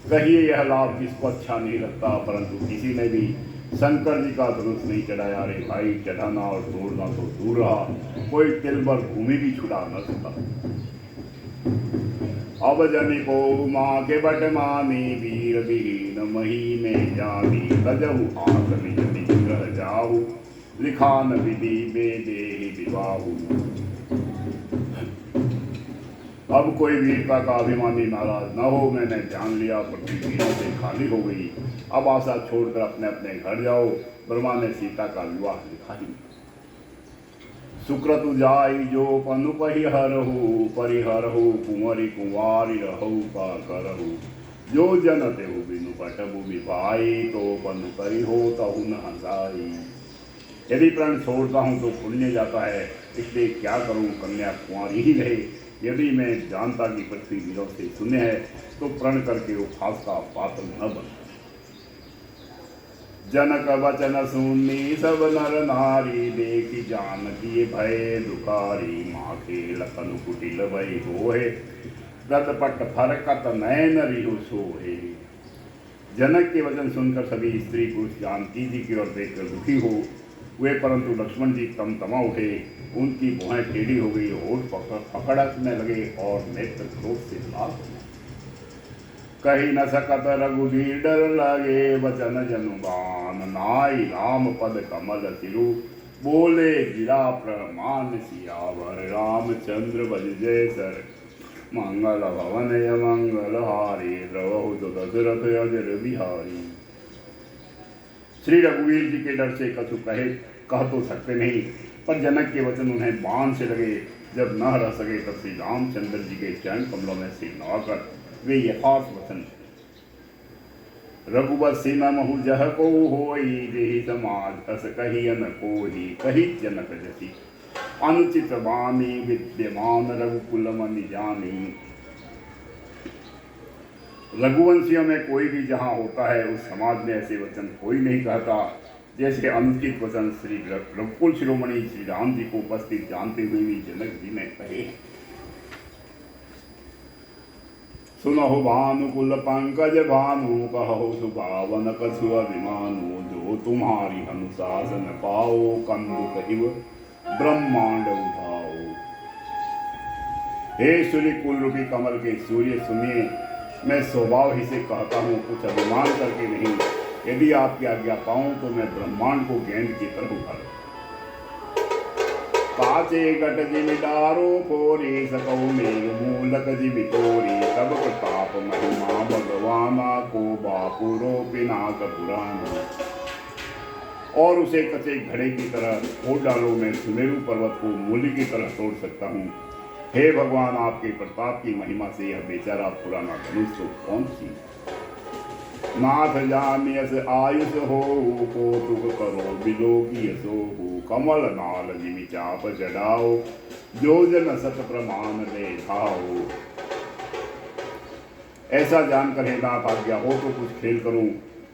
कहिए यह लाभ किसको अच्छा नहीं लगता, परंतु किसी ने भी शंकर जी का धनुष नहीं चढ़ाया। रे भाई चढ़ाना और तोड़ना तो दूर रहा, कोई तिल भर भूमि भी छुड़ा न सका। अब जनि को माँ के बट मानी वीर विहीन मही में जानी तजहु हाथ निज निज ग्रह जाहु लिखान विधि बेदेहि विवाहु। अब कोई वीरता का अभिमानी नाराज न हो, मैंने जान लिया पृथ्वी वीरों से खाली हो गई, अब आशा छोड़कर अपने अपने घर जाओ। ब्रह्मा ने सीता का विवाह लिखा ही। सुक्रतु जाई जो पनु परिहरहु परिहरहु कुंवरी कुंवारी रहु का करहु जो जन देहु बिनु पट भूमि पाई तो पनु करी हो तहु न हंसाई। यदि प्रण छोड़ता हूँ तो पुण्य जाता है, इसलिए क्या करूँ कन्या कुंवारी ही रहे। यदि मैं जानता कि पृथ्वी वीरों से शून्य है तो प्रण करके उपहास का पात्र न बन। जनक वचन सुनी सब नर नारी देखी जानकी भय दुखारी माखे लखन कुटिल भय होहे रतपट फरकत नयन रिहु सोहे। जनक के वचन सुनकर सभी स्त्री पुरुष जानकी जी की ओर देखकर दुखी हो हुए, परंतु लक्ष्मण जी तमा उठे, उनकी भुआएं टेढ़ी हो गई, होठ पकड़ने लगे और नेत्र क्रोध से लाल हो गए। कही न सकत रघुवीर डर लगे वचन जनुबान नाई राम पद कमल सिरु बोले गिरा प्रमाण सियावर रामचंद्र बज जय सर मंगल भवन मंगल हारी द्रवहु तो दशरथ अजर बिहारी। श्री रघुवीर जी के डर से कछु कह तो सकते नहीं, पर जनक के वचन उन्हें बाण से लगे। जब न रह सके तब श्री रामचंद्र जी के चरण कमलों में सिर नवाकर वे यथार्थ वचन रघुबर सीमा महु जह को होई देहि समाज अस कही न कोही कही जनक जसी अनुचित वाणी विद्यमान रघुकुल मनि जानी। रघुवंशियों में कोई भी जहाँ होता है उस समाज में ऐसे वचन कोई नहीं कहता जैसे अनुचित वचन श्री रघुकुल शिरोमणि श्री राम जी को उपस्थित जानते हुए भी जनक जी ने कहे। सुनहु भानुकुल पंकज भानु कहो सुभावन कछु अभिमानु जो तुम्हारी अनुशासन पाओ कंदु कहिव ब्रह्मांड उठाओ। हे सूर्य कुल रूपी कमल के सूर्य सुनिए, मैं स्वभाव ही से कहता हूँ, कुछ अभिमान करके नहीं। यदि आपकी आज्ञा पाऊं तो मैं ब्रह्मांड को गेंद की तरह उठा लूं। काचे गट जिमि डारो फोरी सकौ मेघ मूलक जिमि तोरी तब प्रताप महिमा भगवाना को बापुरो पिनाक पुराना। और उसे कचे घड़े की तरह फोड़ डालो, मैं सुमेरु पर्वत को मूली की तरह तोड़ सकता हूँ। हे भगवान, आपके प्रताप की महिमा से यह बेचारा पुराना धनुष तो कौन सी। नाथ जामियस आयुष हो कौतुक करो बिलो की यसो हो कमल नाल जिमि चाप चढ़ाओ जो जन सत प्रमाण ले खाओ। ऐसा जानकर हे नाथ आज्ञा हो तो कुछ खेल करूं।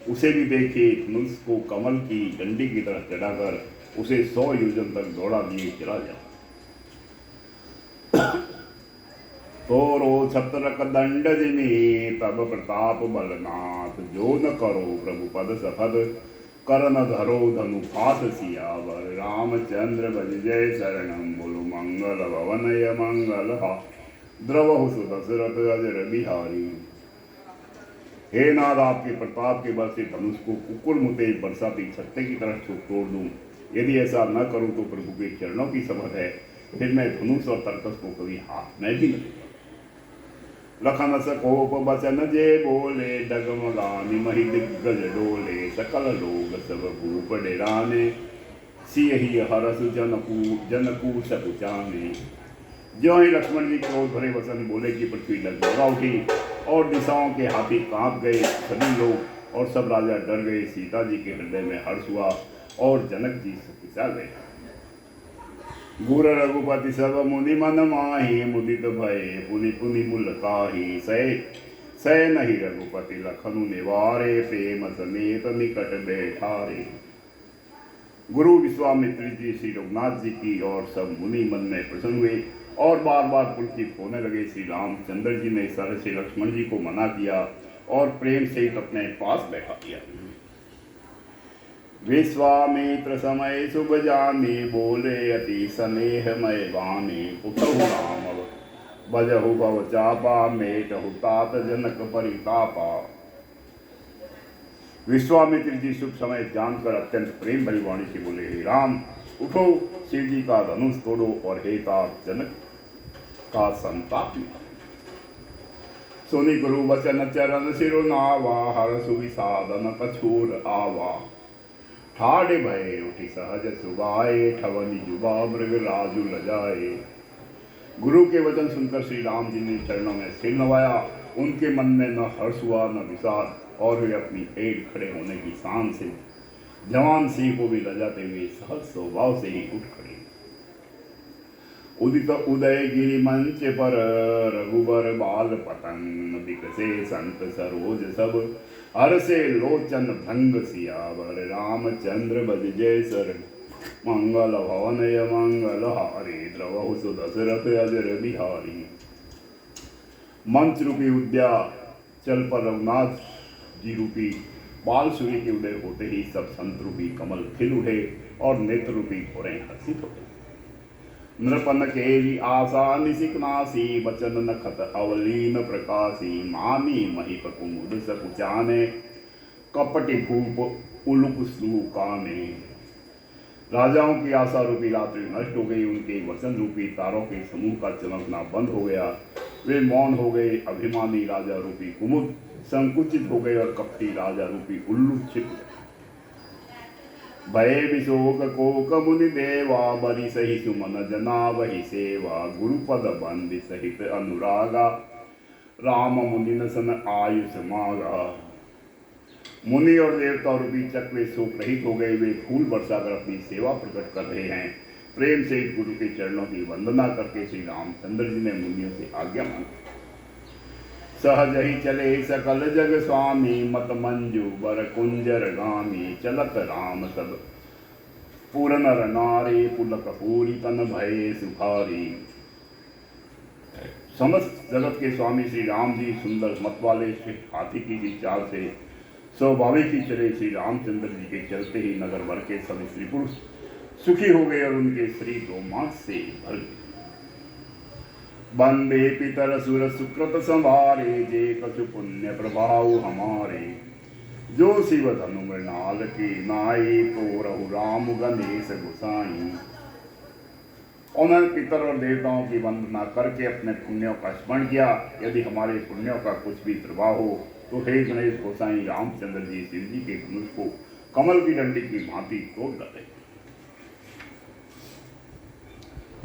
उसे भी देखिए, धनुष को कमल की डंडी की तरह चढ़ाकर उसे 100 योजन तक दौड़ा दिए चला जाओ। तोरो छत्रक दंड जिमि तब प्रताप बलनाथ जो न करो प्रभु पद सफद कर न धरो धनु फात सियावर रामचंद्र बज जय शरणम बोलो मंगल भवनय मंगल हा द्रवहु सुदशरथ अजर बिहारी। हे नाथ, आपके प्रताप के बल से धनुष को कुकुर मुते बरसाती छत्ते की तरह तोड़ दूं। यदि ऐसा न करूं तो प्रभु के चरणों की समझ है, फिर मैं धनुष और तरकस को कभी हाथ में भी नहीं। लखन सकोप बचन जे बोले डगमगानी मही दिग्गज डोले सकल लोग सब भूप डेराने सियहि हरस जनकू सकुचाने। ज्यों ही लक्ष्मण जी क्रोध भरे वचन बोले कि पृथ्वी डगमगा उठी और दिशाओं के हाथी कांप गए। सभी लोग और सब राजा डर गए। सीता जी के हृदय में हर्ष हुआ और जनक जी सकुचा गए। गुर रघुपति सब मुनि मन माही मुदित भय पुनि पुनि मुलकाही सै नहीं रघुपति लखनु निवारे प्रेम समेत निकट बैठारे। गुरु विश्वामित्र जी श्री रघुनाथ जी की और सब मुनि मन में प्रसन्न हुए और बार बार पुलकित होने लगे। श्री रामचंद्र जी ने इशारे से लक्ष्मण जी को मना किया और प्रेम से अपने पास बैठा दिया। विश्वामित्र समय शुभ जाने बोले अति स्नेहमय वाणी पुत्रहु राम बजहु भव चापा मेटहु तात जनक परितापा। विश्वामित्र जी शुभ समय जानकर अत्यंत प्रेम भरी वाणी से बोले, हे राम उठो, शिव जी का धनुष तोड़ो और हे तात जनक का संताप निकालो। सुनि गुरु वचन चरण सिरुनावा, हर सुविसाधन कछूर आवा। ठाड़े भय उठी सहज सुबाए, ठवनी जुबा मृग राजु लजाए। गुरु के वचन सुनकर श्री राम जी ने चरणों में सिर नवाया। उनके मन में न हर्ष हुआ न विषाद, और वे अपनी पेड़ खड़े होने की शान से जवान सिंह को भी लजाते हुए सहज स्वभाव से ही उठ खड़े। उदित उदय गिरि मंच पर, रघुबर बाल पतंग बिकसे संत सरोज सब। हर से लोचन भंग सियावर, रामचंद्र बज जय सर। मंगल भवनय मंगल हारी, द्रवहु सुदशरथ अजर बिहारी। मंच रूपी उद्या चल पर रघुनाथ जी रूपी बाल सूर्य के उदय होते ही सब संत रूपी कमल खिल उठे और नेत्र रूपी घोड़े हर्षित हो गए। नृपन केरी आशा निशिकनासी, बचन नखत अवलीन प्रकाशी। मानी महिप कुमुद सकुचाने, कपटि भूप उलुक काने। राजाओं की आशा रूपी रात्रि नष्ट हो गई, उनके वचन रूपी तारों के समूह का चमकना बंद हो गया। वे मौन हो गए। अभिमानी राजा रूपी कुमुद संकुचित हो गए और कपटी राजा रूपी उल्लू छिप गए। भय विशोक कोक मुनि देवा, बरी सही सुमन जना वही सेवा। गुरुपद बंदि सहित अनुरागा, राम मुनि न सन आयुष मागा। मुनि और देवता रूपी चक्र शोक रहित हो गए। वे फूल बरसाकर अपनी सेवा प्रकट कर रहे हैं। प्रेम से गुरु के चरणों की वंदना करके श्री रामचंद्र जी ने मुनियों से आज्ञा मांगी। सहज ही चले सकल जग स्वामी, मत मंजू बर कुंजर गामी। चलत राम सब पूरन नर नारी, पुलक पूरी तन भय सुखारी। समस्त जगत के स्वामी श्री राम जी सुंदर मत वाले हाथी की चाल से स्वाभाविक ही चले। श्री रामचंद्र जी के चलते ही नगर भर के सभी स्त्री पुरुष सुखी हो गए और उनके शरीर रोमांच से भर गए। बंदे पितर सुर सुकृत संवारे, जे कछु पुण्य प्रभाव हमारे। जो शिव धनु मृणाल के नाई, तो रहु राम गणेश गोसाई। उन्होंने पितर और देवताओं की वंदना करके अपने पुण्यों का स्मरण किया। यदि हमारे पुण्यों का कुछ भी प्रभाव हो तो हे गणेश गोसाई रामचंद्र जी शिव जी के धनुष को कमल की डंडी की भांति तोड़ डाले।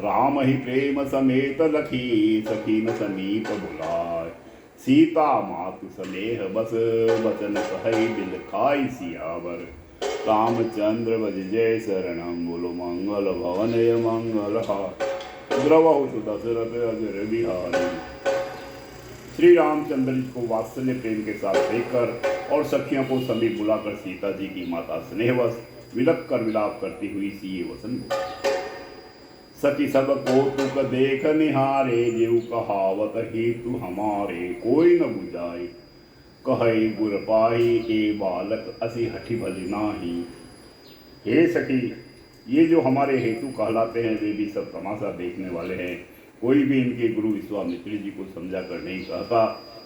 राम ही प्रेम समेत लखी, सखी न समीप बुलाय। सीता मातु स्नेह बस, वचन कहि दिल खाई सियावर। रामचंद्र बज जय शरणम, बोलो मंगल भवनय मंगल हार। द्रवहु सुदशरथ अजर बिहारी। श्री रामचंद्र जी को वात्सल्य प्रेम के साथ देखकर और सखियों को समीप बुलाकर सीता जी की माता स्नेहवश विलप कर विलाप करती हुई सी वसन बोली। सखी सब कौतुक देख निहारे, जेऊ कहावत हेतु हमारे। कोई न बुझाई कहे गुर पाई, ए बालक असी हठी भली नाही। हे सखी, ये जो हमारे हेतु कहलाते हैं वे भी सब तमाशा देखने वाले हैं। कोई भी इनके गुरु विश्वामित्र जी को समझा कर नहीं कहता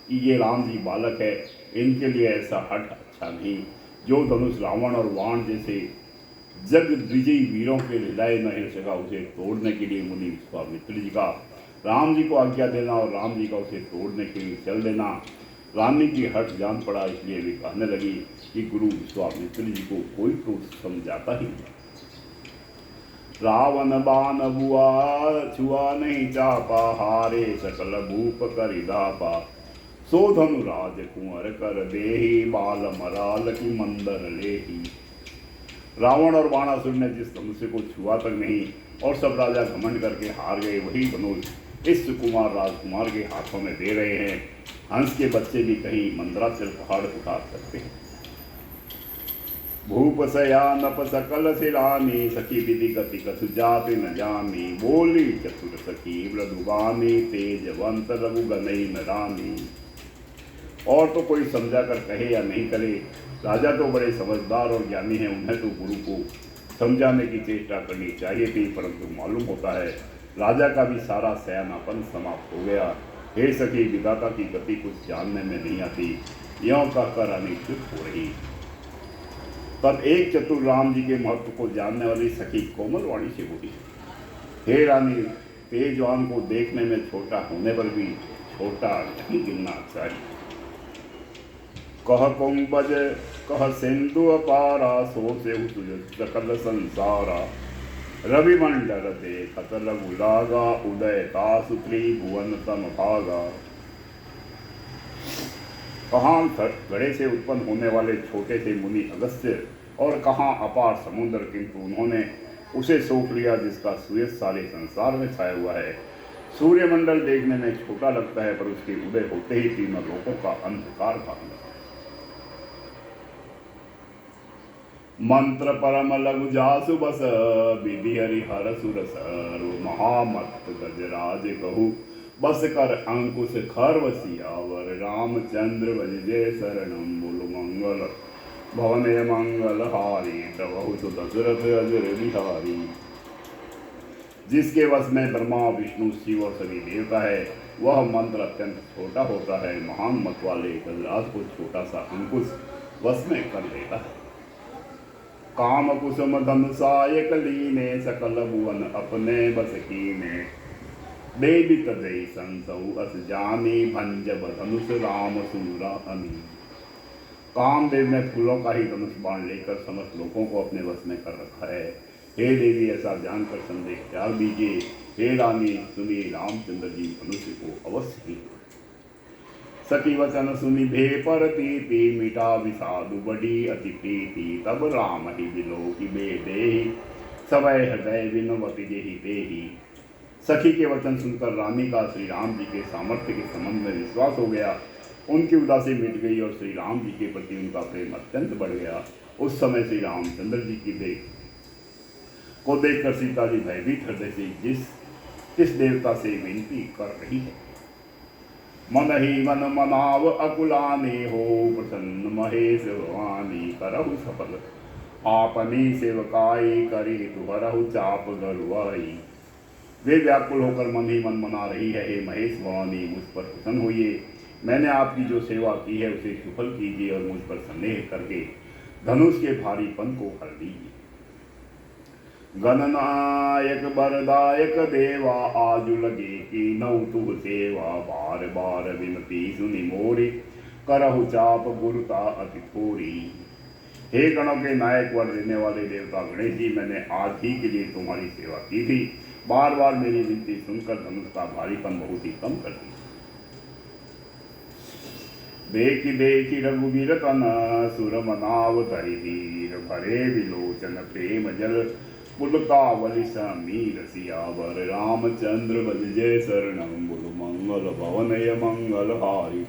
कि ये राम जी बालक है। इनके लिए ऐसा हठ अच्छा नहीं। जो धनुष रावण और वाण जैसे जग विजयी वीरों के हृदय न हिल सका, उसे तोड़ने के लिए मुनि विश्वामित्र जी का राम जी को आज्ञा देना और राम जी का उसे तोड़ने के लिए चल देना रानी की हट जान पड़ा। इसलिए वे कहने लगी कि गुरु विश्वामित्र जी को कोई तो समझाता ही नहीं। रावण बाण बुआ छुआ नहीं चापा, हारे सकल भूप करिदापा। सो धनु राज कुंवर कर देही, बाल मराल की मंदर लेही। रावण और बाणासुर ने जिस धनुष को छुआ तक नहीं और सब राजा घमंड करके हार गए, वही धनुष इस सुकुमार राजकुमार के हाथों में दे रहे हैं। हंस के बच्चे भी कहीं मंदराचल पहाड़ उठा सकते हैं। भूप सयानप सकल सिरानी, सखी विधि गति कछु जाति न जानी। बोली चतुर सखी मृदुबानी, तेजवंत रघु गनई न रानी। और तो कोई समझा कर कहे या नहीं करे, राजा तो बड़े समझदार और ज्ञानी हैं। उन्हें तो गुरु को समझाने की चेष्टा करनी चाहिए थी, परंतु मालूम होता है राजा का भी सारा सयानापन समाप्त हो गया। हे सखी, विधाता की गति कुछ जानने में नहीं आती, यों कहकर रानी चुप हो रही। तब एक चतुर राम जी के महत्व को जानने वाली सखी कोमल वाणी से बोली, हे रानी, तेजवान को देखने में छोटा होने पर भी छोटा नहीं गिनना चाहिए। कह कुंभज कह सिंधु अपारा, सो से सकल संसारा। रवि मंडल देखत लघु लागा, उदय तासु त्रिभुवन तम भागा। कहाँ घड़े से उत्पन्न होने वाले छोटे से मुनि अगस्त्य और कहाँ अपार समुद्र, किंतु उन्होंने उसे सौंप लिया जिसका सुयस सारे संसार में छाया हुआ है। सूर्यमंडल देखने में छोटा लगता है, पर उसके उदय होते ही तीनों लोकों का अंधकार भाग जाता है। मंत्र परम लघु जासु बस, विधि हरिहर सुरस। महामत गजराज कहू, बस कर अंकुश खर्व सियावर। रामचंद्र भजजे शरणम, बोलो मंगल भवने मंगल हारी। प्रभु सुत दशरथ अजर बिहारी। जिसके वश में ब्रह्मा विष्णु शिव और सभी देवता है, वह मंत्र अत्यंत छोटा होता है। महान मत वाले गजराज को छोटा सा अंकुश वश में कर लेता है। काम कुसुम धनुषायक लीने, सकल भुवन अपने बस कीने। देवी तजई संसऊ अस जानी, भंजब धनुष राम सूरा अमी। कामदेव ने फूलों का ही धनुष बाण लेकर समस्त लोगों को अपने वश में कर रखा है। हे देवी, ऐसा जानकर संदेश त्याग दीजिए। हे रानी, सुनिए, रामचंद्र जी मनुष्य को अवश्य ही। सती वचन सुनि भे पर तीति, मिटा विषादु बड़ी अति प्रीति। तब राम ही बिलो की बेदेहि, सवै हृदय विनवति जेहि तेहि। सखी के वचन सुनकर रानी का श्री राम जी के सामर्थ्य के संबंध में विश्वास हो गया। उनकी उदासी मिट गई और श्री राम जी के प्रति उनका प्रेम अत्यंत बढ़ गया। उस समय श्री रामचंद्र जी की को देखकर सीता जी भयभीत हृदय से किस देवता से विनती कर रही है। मन ही मन मनाव अकुलानी, हो प्रसन्न महेश भवानी। करहु सफल आपनी सेवकाई, करी तुहरहु चाप गरुआई। वे व्याकुल होकर मन ही मन मना रही है, हे महेश भवानी, मुझ पर प्रसन्न होइए। मैंने आपकी जो सेवा की है उसे सफल कीजिए और मुझ पर स्नेह करके धनुष के भारीपन को हर दीजिए। गणनायक बरदायक देवा, आजु लगे कि नौ तुह सेवा। बार बार विनती सुनि मोरी, करहु चाप गुरुता अति थोरी। हे गणों के नायक वर देने वाले देवता गणेश जी, मैंने आज ही के लिए तुम्हारी सेवा की थी। बार बार मेरी विनती सुनकर धनुष का भारीपन बहुत ही कम कर दी। देखी देखी रघुवीर तन, सुर मनाव धरि वीर। भरे विलोचन प्रेम जल, पुलकावली समीर। सियावर रामचंद्र भजजे शरणम, बोलो मंगल भवनय मंगल हारी।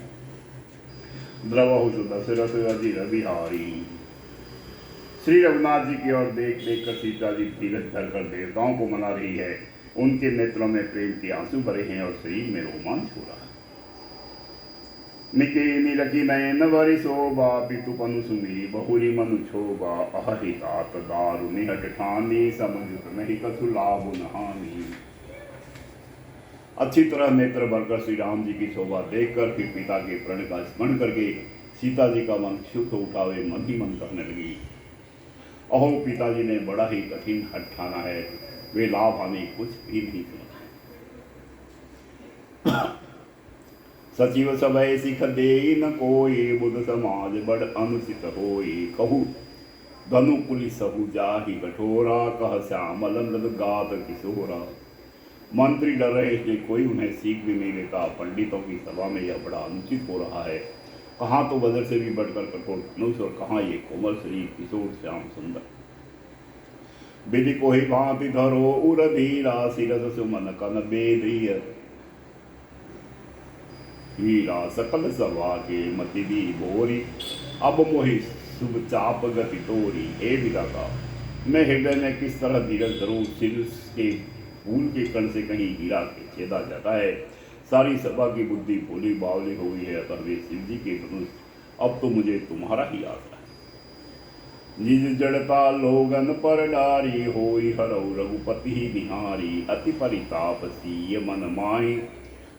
द्रवहु दशरथ अजिर बिहारी। श्री रघुनाथ जी की ओर देख देख कर सीता जी धीरज धरकर देवताओं को मना रही है। उनके नेत्रों में प्रेम के आंसू भरे हैं और शरीर में रोमांच हो रहा है। निके निरखी नयन वरि शोभा, पितु पनु सुमी बहुरी मनु क्षोभा। अहि तात दारु निहट ठानी, समुझत नहीं कछु लाभ नहानी। अच्छी तरह नेत्र भरकर श्री राम जी की शोभा देखकर फिर पिता के प्रण का स्मरण करके सीता जी का मन क्षुब्ध उठावे मन ही मन कहने लगी, अहो पिताजी ने बड़ा ही कठिन हठ ठाना है, वे लाभ हानि कुछ भी नहीं सुना। सचिव सभय सिख दे न कोई, बुध समाज बड़ अनुचित होई। कहू धनु पुलिस सहु जाहि कठोरा, कह श्यामल मृद गात किशोरा। मंत्री डर रहे इसलिए कोई उन्हें सीख भी नहीं लेता। पंडितों की सभा में यह बड़ा अनुचित हो रहा है। कहाँ तो वज्र से भी बढ़कर कठोर धनुष और कहाँ ये कोमल शरीर किशोर श्याम सुंदर। विधि को ही भांति धरो उर धीरा, सिरस सुमन कन बेधिय। हीरा सकल सभा के मति दी बोरी, अब मोहि शुभ चाप गति तोरी। हे विधाता, मैं हृदय में किस तरह धीरज धरूं। सिर के फूल के कण से कहीं हीरा के छेदा जाता है। सारी सभा की बुद्धि भोली बावली हो गई है। अतः वे शिव जी के धनुष अब तो मुझे तुम्हारा ही आसरा है। निज जड़ता लोगन पर डारी, होई हरौ रघुपति बिहारी। अति परिताप सीय मन माहि,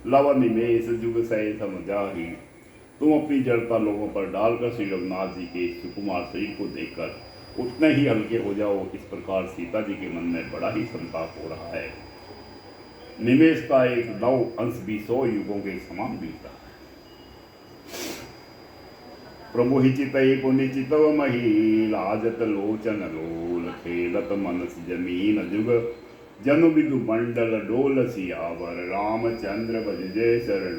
लव निमेष जुग सै समझाही। तुम अपनी जड़ता लोगों पर डालकर श्री रघुनाथ जी के सुकुमार शरीर को देखकर उतने ही हल्के हो जाओ। इस प्रकार सीता जी के मन में बड़ा ही संताप हो रहा है। निमेष का एक नौ अंश भी 100 युगों के समान बीत रहा है। प्रभु ही चितई पुनि चितव मही, लाजत लोचन लोल। खेलत मनस जमीन जुग, जनु बिदु मंडल डोल। सियावर रामचंद्र भज जय शरण,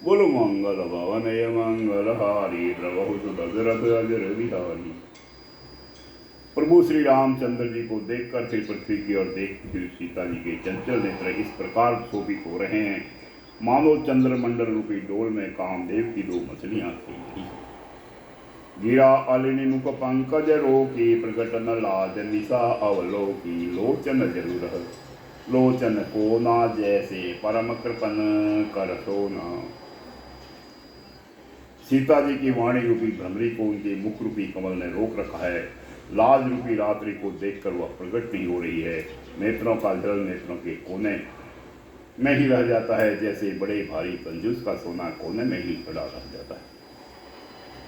बोलो मंगल भवन मंगल हारी। प्रभु दशरथ अजर बिहारी। प्रभु श्री रामचंद्र जी को देखकर फिर पृथ्वी की ओर देखती हुई सीता जी के चंचल नेत्र इस प्रकार शोभित हो रहे हैं, मानो चंद्रमंडल रूपी डोल में कामदेव की 2 मछलियां थी। गिरा अलिनि मुख पंकज रोकी, प्रकट न लाज निशा अवलोकी। लोचन जरूर लोचन को ना, जैसे परम कृपन कर सोना। सीता जी की वाणी रूपी भ्रमरी को उनके मुख रूपी कमल ने रोक रखा है। लाज रूपी रात्रि को देखकर वह प्रकट नहीं हो रही है। नेत्रों का जल नेत्रों के कोने में ही रह जाता है, जैसे बड़े भारी कंजूस का सोना कोने में ही खड़ा रह जाता है।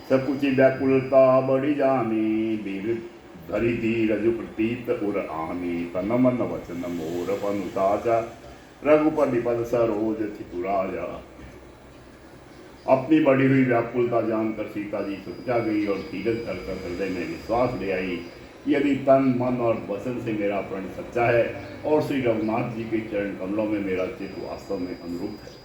सब कुछ व्याकुलता बड़ी जानी, वीर धरी धीरज प्रतीत उर आनी। तन मन वचन मोर पनुताजा, रघुपति पद सरोज थितुराजा। अपनी बढ़ी हुई व्याकुलता जानकर सीता जी सुखचा गई और धीरज धरकर हृदय में विश्वास ले आई कि यदि तन मन और वचन से मेरा प्रण सच्चा है और श्री रघुनाथ जी के चरण कमलों में मेरा चित्त वास्तव में अनुरूप है,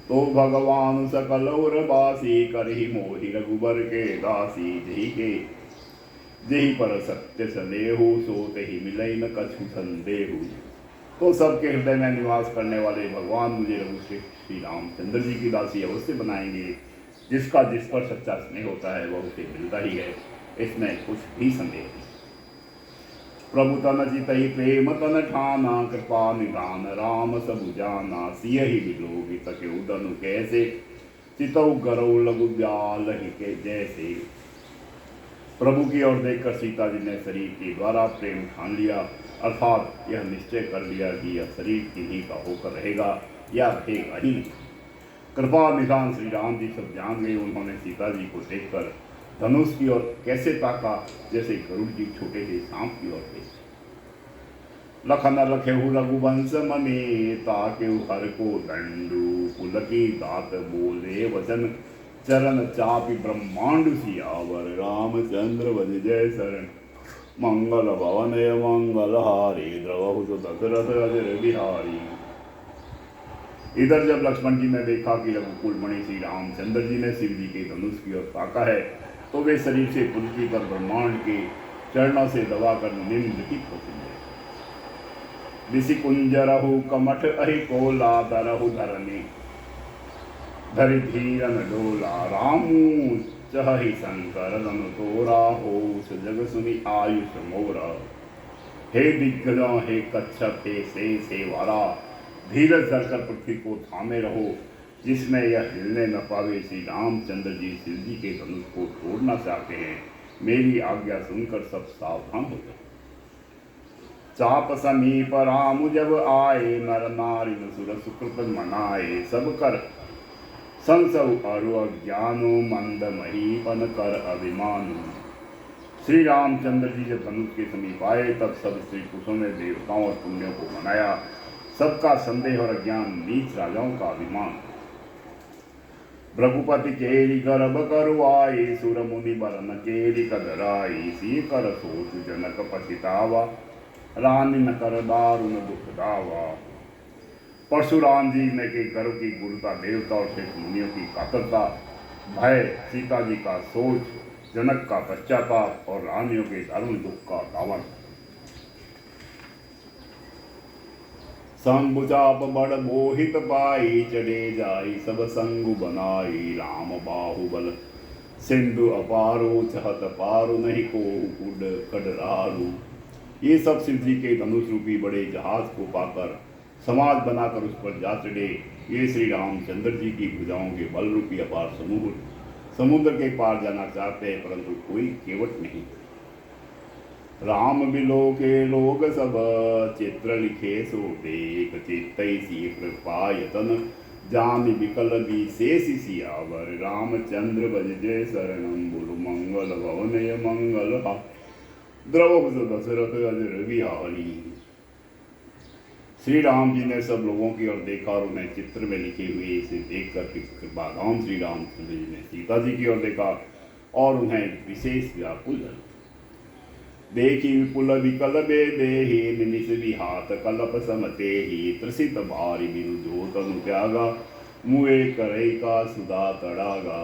तो भगवान सकल और बासी। करहि मोहि रघुबर के दासी। जेहि पर सत्य सनेहु, सो तेहि मिलई न कछु संदेहु। तो सबके हृदय में निवास करने वाले भगवान मुझे रघु श्री रामचंद्र जी की दासी अवश्य बनाएंगे। जिसका जिस पर सच्चा स्नेह होता है वह उसे मिलता ही है, इसमें कुछ भी संदेह नहीं। प्रभु तन चितई प्रेम तन ठाना, कृपा निदान राम सब जाना। सियहि बिलोगी तके उदनु कैसे, चितौ गरौ लघु ब्याल ही के जैसे। प्रभु की ओर देखकर सीता जी ने शरीर के द्वारा प्रेम ठान लिया, अर्थात यह निश्चय कर लिया कि यह शरीर किन्हीं का होकर रहेगा या रहेगा ही नहीं। कृपा निदान श्री राम जी सब जान गए। उन्होंने सीता जी को देखकर धनुष की ओर कैसे ताका, जैसे गरुड़ जी छोटे से सांप की ओर देखे। लखन लखेहु रघुवंश मने, ताकेहु हर को दंडु। पुलकी दात बोले वचन, चरण चापि ब्रह्मांड। सियावर रामचंद्र भज जय शरण, मंगल भवन मंगल हारी। द्रवहु दशरथ अजर बिहारी। इधर जब लक्ष्मण जी ने देखा कि रघुकुल मणि श्री रामचंद्र जी ने शिव जी के धनुष की ओर ताका है, तो वे शरीर से पुलकी पर ब्रह्मांड के चरणों से दबाकर निम्नलिखित हो गए। ऋषि कुंज रहु कमठ अहि कोला, दरहु धरनी धरि धीरन डोला। रामू चहि शंकर धनु तोरा, हो जग सुनि आयुष मोरा। हे दिग्गजों हे कच्छप हे से वारा, धीरज धरकर पृथ्वी को थामे रहो, जिसमें यह हिलने न पावे। श्री रामचंद्र जी शिव जी के धनुष को तोड़ना चाहते हैं। मेरी आज्ञा सुनकर सब सावधान हो जाओ। चाप समीप राम जब आए, नर नारी सुर सुकृत मनाए। सब कर संसव अरु अज्ञानो, मंद महीपन कर अभिमानु। श्री रामचंद्र जी जब धनुष के समीप आए, तब सब श्री पुरुषों ने देवताओं और पुण्यों को मनाया। सबका संदेह और अज्ञान, नीच राजाओं का अभिमान। भृगुपति केरी गर्भ करवाई, सुर मुनि बरन केरी कदराई। सी कर सोच जनक पछितावा, रानी न कर दारुण दुख दावा। परशुराम जी ने के गर्भ की गुरुता, देवता और श्रेष्ठ मुनियों की कातरता, भय, सीता जी का सोच, जनक का पश्चाताप और रानियों के दारुण दुख का दावन। संबुचाप बड़ मोहित पाई, चढ़े जाई सब संगु बनाई। राम बाहुबल सिंधु अपारो, चहत पारो नहीं को कुड कडरारू। ये सब शिव जी के धनुष रूपी बड़े जहाज को पाकर, समाज बनाकर उस पर जा चढ़े। ये श्री रामचंद्र जी की भुजाओं के बल रूपी अपार समुद्र के पार जाना चाहते हैं, परंतु कोई केवट नहीं। राम बिलो के लोग सब, चित्र लिखे सो देख, चित्तैसी कृपायतन जान विकल विशेष सियावर। रामचंद्र बजजे शरणम, बोलो मंगल भवनय मंगल हा। द्रवहुस दशरथ अजर बिहारी। श्री राम जी ने सब लोगों की ओर देखा और उन्हें चित्र में लिखे हुए इसे देख कर कृपाधाम श्री रामचंद्र जी ने सीता जी की ओर देखा और उन्हें विशेष व्याकुल देखी। विपुल विकल बेदेहि, निमिष विहात कलप समते ही। त्रसित भारी बिनु जो तनु त्यागा, मुए करे का सुधा तड़ागा।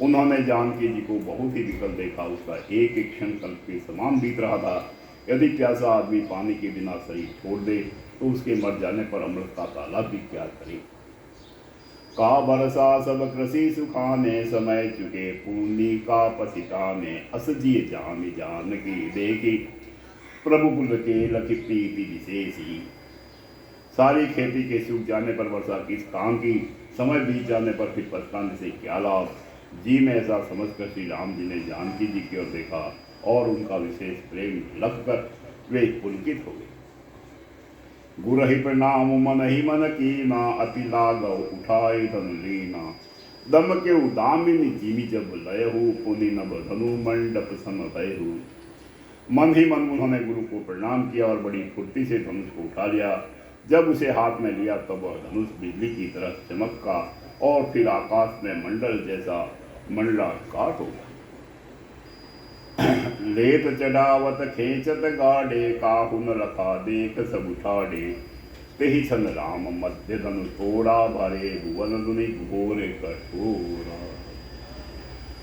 उन्होंने जानकी जी को बहुत ही विकल देखा। उसका एक एक क्षण कल्प के समान बीत रहा था। यदि प्यासा आदमी पानी के बिना शरीर छोड़ दे तो उसके मर जाने पर अमृत का तालाब भी क्या करे। का बरसा सब कृषि सुखाने, समय चुके पूर्णी का पसिताने। असजिए जान जान की देखी, प्रभु कुल के लखी प्रीति विशेषी। सारी खेती के सूख जाने पर वर्षा किस काम की, समय बीत जाने पर फिर पछताने से क्या लाभ। जी में ऐसा समझकर श्री राम जी ने जानकी जी की ओर देखा और उनका विशेष प्रेम लगकर वे पुलकित हो गए। गुरहि प्रणाम मन ही मन कीना, अति लागव उठाए धनु लीना। दम के उदामिनी जीवी जब लयहु, पुनि नभ धनु मंडप सम भयहु। मन ही मन उन्होंने गुरु को प्रणाम किया और बड़ी फुर्ती से धनुष को उठा लिया। जब उसे हाथ में लिया तब वह धनुष बिजली की तरह चमका और फिर आकाश में मंडल जैसा मंडलाकार हो गया। लेत चढ़ावत खेचत गाड़े, काहुन रखा देख सब उठाड़े। तेहि छन राम मध्य धनु तोड़ा, भरे भुवन दुनि घोर कठोरा।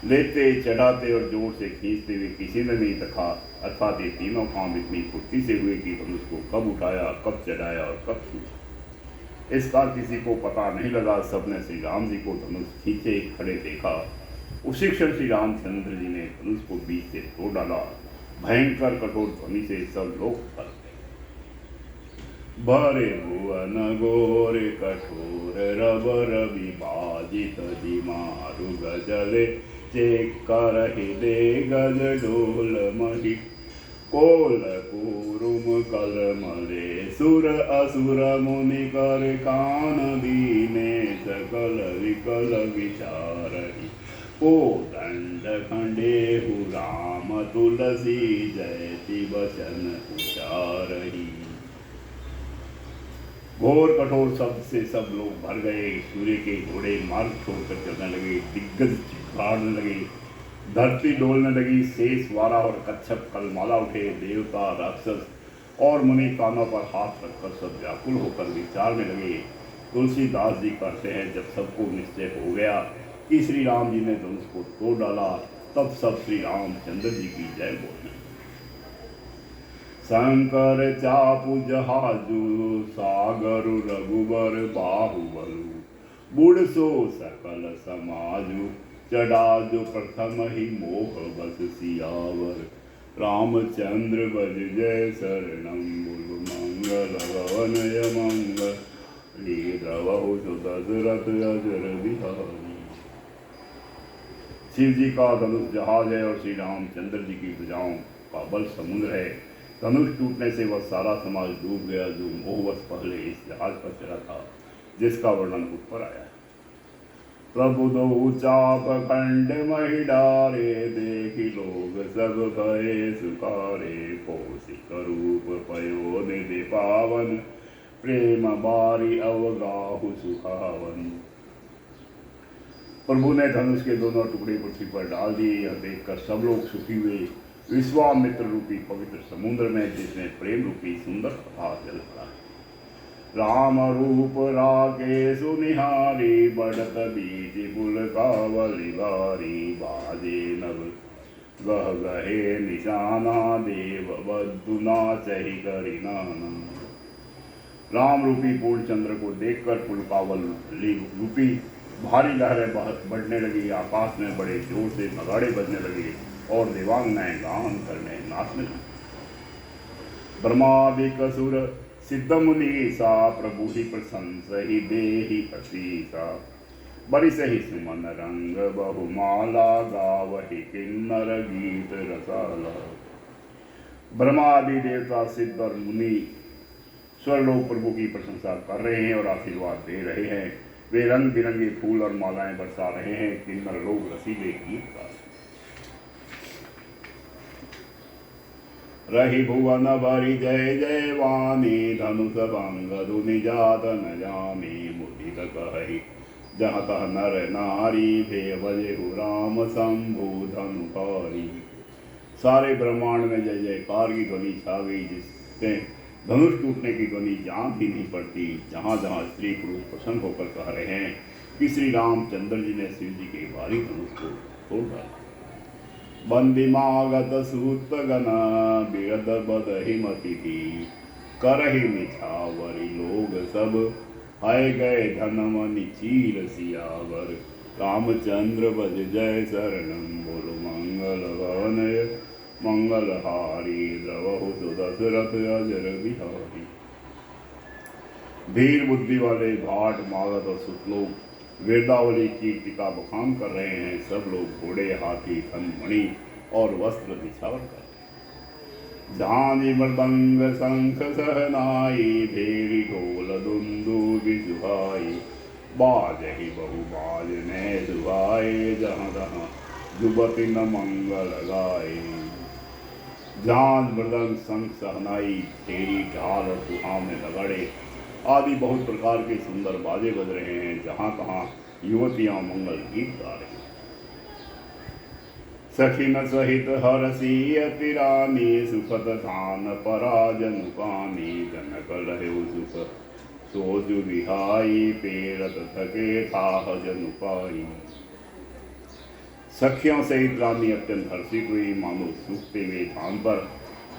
लेते चढ़ाते और जोर से खींचते हुए किसी ने नहीं देखा, अर्थात ये तीनों काम इतनी फुर्ती से हुए कि धनुष को कब उठाया, कब चढ़ाया और कब खींचा, इसका किसी को पता नहीं लगा। सबने श्री राम जी को धनुष खींचे खड़े देखा। उसी क्षण श्री रामचंद्र जी ने धनुष को बीच से तोड़ डाला। भयंकर कठोर ध्वनि से सब लोग हंस गए। भरे भुवन घोर कठोर, रव रवि बाजित मारु गजले। चेकर दे गज डोल मही, कोल कुरुम कल मले। सुर असुर मुनि कर कान दीने, सकल विकल विचारहि। ओ दंड खंडेहु राम तुलसी, जयति वचन उचारहि। घोर कठोर शब्द से सब लोग भर गए। सूर्य के घोड़े मार्ग छोड़कर चलने लगे, दिग्गज चिल्लाने लगे, धरती डोलने लगी। शेष वारा और कच्छप कलमाला उठे। देवता राक्षस और मुनि कानों पर हाथ रखकर सब व्याकुल होकर विचार में लगे। तुलसीदास जी कहते हैं, जब सबको निश्चय हो गया कि श्री राम जी ने धनुष को तोड़ डाला, तब सब श्री रामचंद्र जी की जय बोले। शंकर चापु जहाजु, सागर रघुबर बाहुबलु। बुढ़ सो सकल समाजु, चढ़ा जो प्रथम ही मोह बस सियावर। रामचंद्र बज जय शरणम, बोलो मंगल भवनय मंगल। द्रवहु दशरथ अजर बिहारी। शिव जी का धनुष जहाज है और श्री रामचंद्र जी की भुजाओं का बल समुद्र है। धनुष टूटने से वह सारा समाज डूब गया जो मोहवश पहले इस जहाज पर चला था, जिसका वर्णन ऊपर आया है। प्रभु दो चाप खंड मही डारे, देखी लोग सब भये सुखारे। कौशिक रूप पयो निधि पावन, प्रेम बारी अवगाहु सुहावन। प्रभु ने धनुष के दोनों टुकड़े पृथ्वी पर डाल दिए। यह देखकर सब लोग सुखी हुए। विश्वामित्र रूपी पवित्र समुद्र में, जिसमें प्रेम रूपी सुंदर प्रभा जल पड़ा। राम रूप राके सुनिहारी, बढ़त बीज बुल कावली बारी। बाजे नभ गह गहे निशाना, देव बद्धु नाचहि करि नाना। राम रूपी पूर्णचंद्र को देखकर पुलकावल रूपी भारी लहरें बढ़ने लगी। आकाश में बड़े जोर से नगाड़े बजने लगे और देवांगनाएं गान करने नाचने लगी। ब्रह्मादिक असुर सिद्ध मुनि सा, प्रभु ही प्रशंस ही देहि असीसा। बरिस ही सुमन रंग बहुमाला, गावहि किन्नर गीत रसाला। ब्रह्मा आदि देवता सिद्ध और मुनि स्वरलोक प्रभु की प्रशंसा कर रहे हैं और आशीर्वाद दे रहे हैं। वे रंग बिरंगे फूल और मालाएं बरसा रहे हैं। किन्नर लोग रसीले गीत गा रही भुवन भरी जय जय वाणी धनुष भंग धुनि जात न जानी मुदित कहि जहाँ तह नर नारी भे बजे राम शंभु धनुकारी। सारे ब्रह्मांड में जय जयकार की ध्वनि छा गई, जिससे धनुष टूटने की ध्वनि जहाँ भी नहीं पड़ती। जहाँ जहाँ स्त्री पुरुष प्रसन्न होकर कह रहे हैं कि श्री रामचंद्र जी ने शिव जी के भारी धनुष को तोड़ डाला। बंदिमागत सूत गण बिरद बद हिमति थी करहि निछावरी लोग सब हाय गए धनमनि चीर सियावर। रामचंद्र बज जय शरणम बोलो मंगल गवनय मंगलहारी द्रवहु सुदशरथ अजर बिहारी। धीर बुद्धि वाले भाट मागध और सुतलोक वेदावली कीर्ति का बखान कर रहे हैं। सब लोग घोड़े हाथी धन मणि और वस्त्र निछावर कर रहे हैं। झांझी मृदंग शंख सहनाई भेरी ढोल दुंदुभि सुहाई बाजहि बहु बाजने सुहाए जहाँ तहाँ जुबति न मंगल गाए। झांझ मृदंग शंख सहनाई भेरी ढाल और सुहावने नगाड़े आदि बहुत प्रकार के सुंदर बाजे बज रहे हैं। जहाँ तहाँ युवतियां मंगल गीत गा रही हैं। सखिन सहित हरसी अति रानी सुखद धान पराजन पानी जनक लहु सुख सोजु विहाई पेरत थके थाह जनु पाई। सखियों सहित रानी अत्यंत हर्षित हुई, मानो सूखते हुए धान पर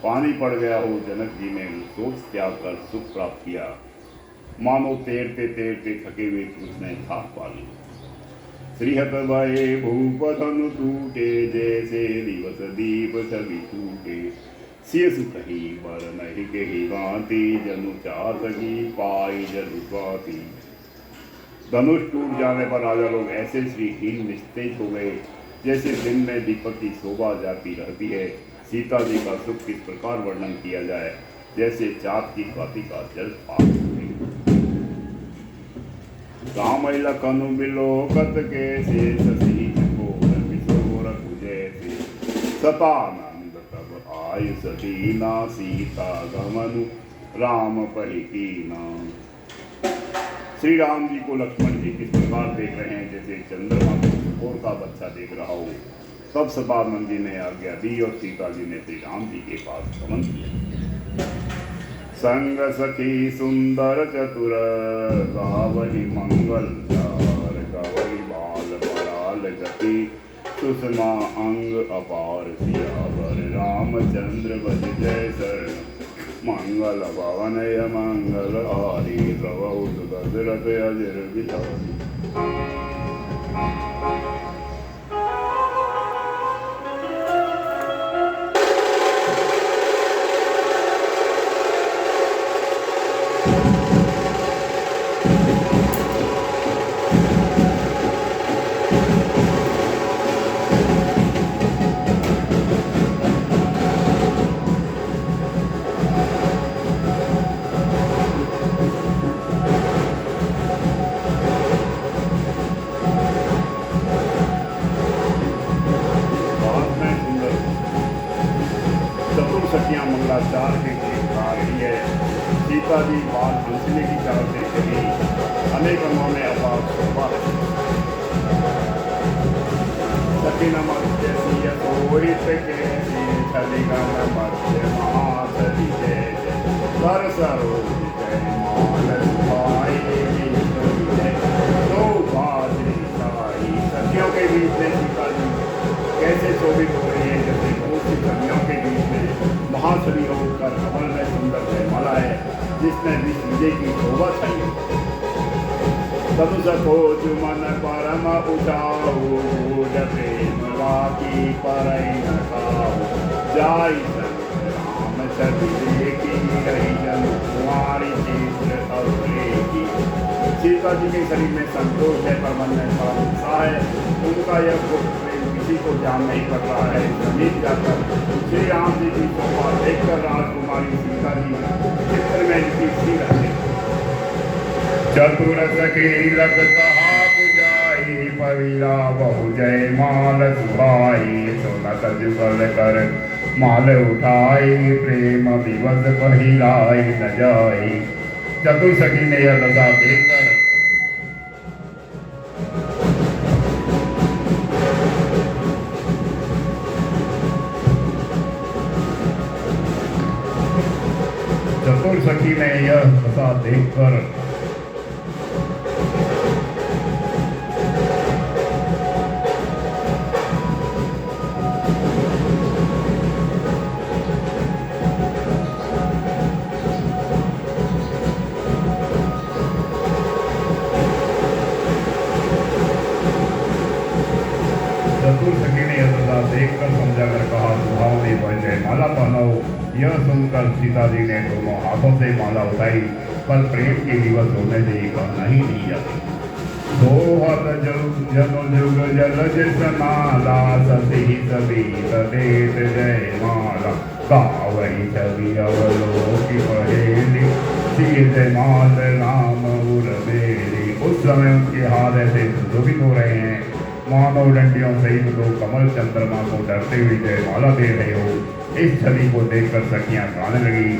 पानी पड़ गया हो। जनक जी ने सोच त्याग कर सुख प्राप्त किया, मानो तैरते तैरते थके हुए पुरुष ने थाक पा ली। श्रीहत भये भूप धनु टूटे जैसे दिवस दीप छवि टूटे सिय सुख ही बर नहीं के ही गाती जनु चाह सकी पाई जनु स्वाति। धनुष टूट जाने पर राजा लोग ऐसे श्रीहीन निस्तेज हो गए जैसे दिन में दीपक की शोभा जाती रहती है। सीता जी का सुख किस प्रकार वर्णन किया जाए, जैसे चाँद की स्वाति का जल पार। राम लखनु बिलोकत के से शशि घोर किशोर जैसे सतानंद तब आयु सदीना सीता गमनु राम परिकीना। श्री राम जी को लक्ष्मण जी किस प्रकार देख रहे हैं, जैसे चंद्रमा को चकोर का बच्चा देख रहा हो। तब सतानंद जी ने आज्ञा दी और सीता जी ने श्री राम जी के पास गमन किया। संग सखी सुंदर चतुर गावली मंगल चार गावली बाल पराल गति सुषमा अंग अपार सियावर। रामचंद्र बज जय शरण मंगल भवनय मंगल हारी प्रभु दशरथ अजर बिहारी। सखियां मंगलाचार के गीत गा रही है। सीता जी बाल हंसने की चाल से चली, अनेक रंगों में अपार शोभा है। सखी नमक जैसी यथोहित कैसी छलिगा मध्य महासरी जय सर सरोज जय मान भाई तो बाजी साई। सखियों के बीच में सीता जी कैसे शोभित हो रही है, जैसे बहुत सी कन्याओं के बीच में महासरी होकर कमल में सुंदर जयमाला है, जिसने विश्व विजय की शोभा छाई। धनुष को मन परम उठाओ प्रेम की परई न खाओ जाई राम छवि देखी रही जन कुमारी चित्र अवलेखी। सीता जी के शरीर में संतोष है, पर मन में बड़ा उत्साह है। उनका यह गुप्त प्रेम किसी को ध्यान नहीं पड़ रहा है। जमीन जाकर श्री राम जी की शोभा देखकर राजकुमारी सीता जी चित्र में इनकी सी रहती। चतुर सखी लगता बुझाई पवीरा बहु जय माल सुहाई। सोना जुगल कर माल उठाई प्रेम विवश पहिलाई न जाई। चतुर सखी ने यह दशा देखकर चतुर सखी ने यह दशा देखकर देखकर समझाकर कहा सुहावनी बजे माला पहनाओ। यह सुनकर सीता जी ने दोनों हाथों से माला उठाई, पर प्रेम की दिवस होने से कहना ही नहीं जाती। दो हाथ जन जुग जलज समाला सती सभी सदेत जय माला। गावही छवि अवलोकी पहेली सीते माल राम उर बेली। उस समय उनके हाथ ऐसे सुशोभित हो रहे हैं मानव डंडियों सहित दो कमल चंद्रमा को डरते हुए जयमाला दे रहे हो। इस छवि को देखकर सखियां गाने लगी।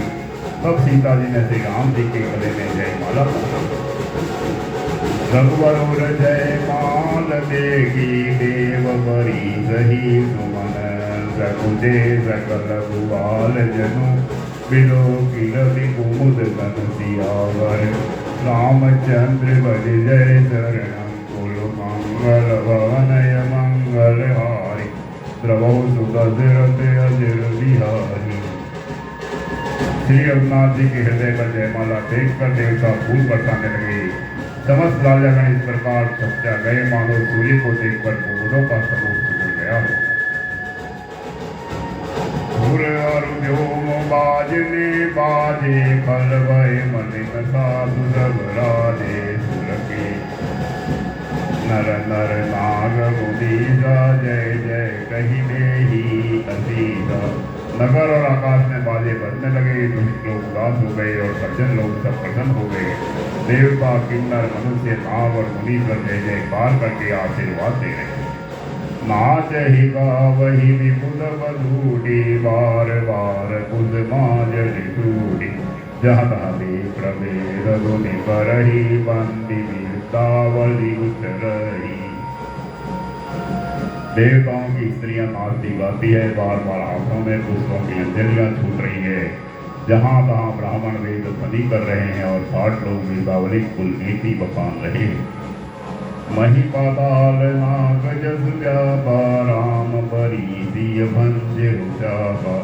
तब सीता जी ने श्री राम जी के गले में जयमाला पहना। रघुवर जयमाल देगी देव बरी सही सुमन। रघुदे सकल गुआल जनु बिलो की रवि कुमुद तन सियावर। रामचंद्र बज जय शरण मंगल भवनय मंगल हारी। द्रवहु सुदशरथ अजर बिहारी। श्री रघुनाथ जी के हृदय पर जयमाला देखकर देवता फूल बरसाने लगे। समस्त राजागण इस प्रकार चपचा गए मानो सूर्य को देखकर कुमुदों का समूह सिकुड़ गया हो। व्योम बाजने बाजे खल भय मलिन साधु सब राजे। सुरके नर नर नाग मुनीसा जय जय कही में ही असीसा। नगर और आकाश में बाजे बजने लगे। दुष्ट लोग उदास हो गए और सज्जन लोग सब प्रसन्न हो गए। देवता किन्नर मनुष्य नाग और मुनीश्वर जय जयकार करके आशीर्वाद दे रहे। नाच ही गावही विपुल बधूटी बार बार कुद माजल टूटी। जहाँ तहाँ प्रवेद धुनि करही बंदी वीरतावली उतरही। देवताओं की स्त्रियां नाचती गाती है, बार बार हाथों में पुष्पों की अंजलियां छूट रही है। जहाँ तहाँ ब्राह्मण वेद ध्वनि कर रहे हैं और 60 लोग वीरतावली कुल नीति बखान रहे। मही पाताल नाग जस व्यापा राम बरी दिय भंज उचापा।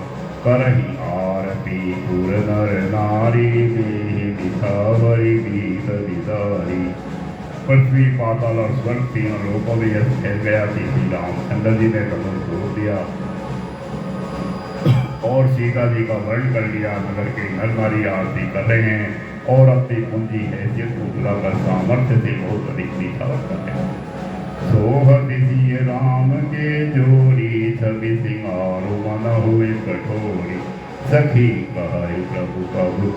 करही आरती पुर नर नारी देहि दिखावरी गीत विदारी। पृथ्वी पाताल और स्वर्ग तीनों लोकों में यह फैल गया कि श्री रामचंद्र जी ने धनुष तोड़ दिया और सीता जी का वर्ण कर लिया। नगर के नर नारी आरती कर रहे हैं और अपनी पूंजी हैसियत को बुलाकर सामर्थ्य से बहुत अधिक दिखावट करते हैं। सोहत सिय राम के जोरी छवि सिंगारो मन हुए कठोरी। सखी कहे प्रभु कबु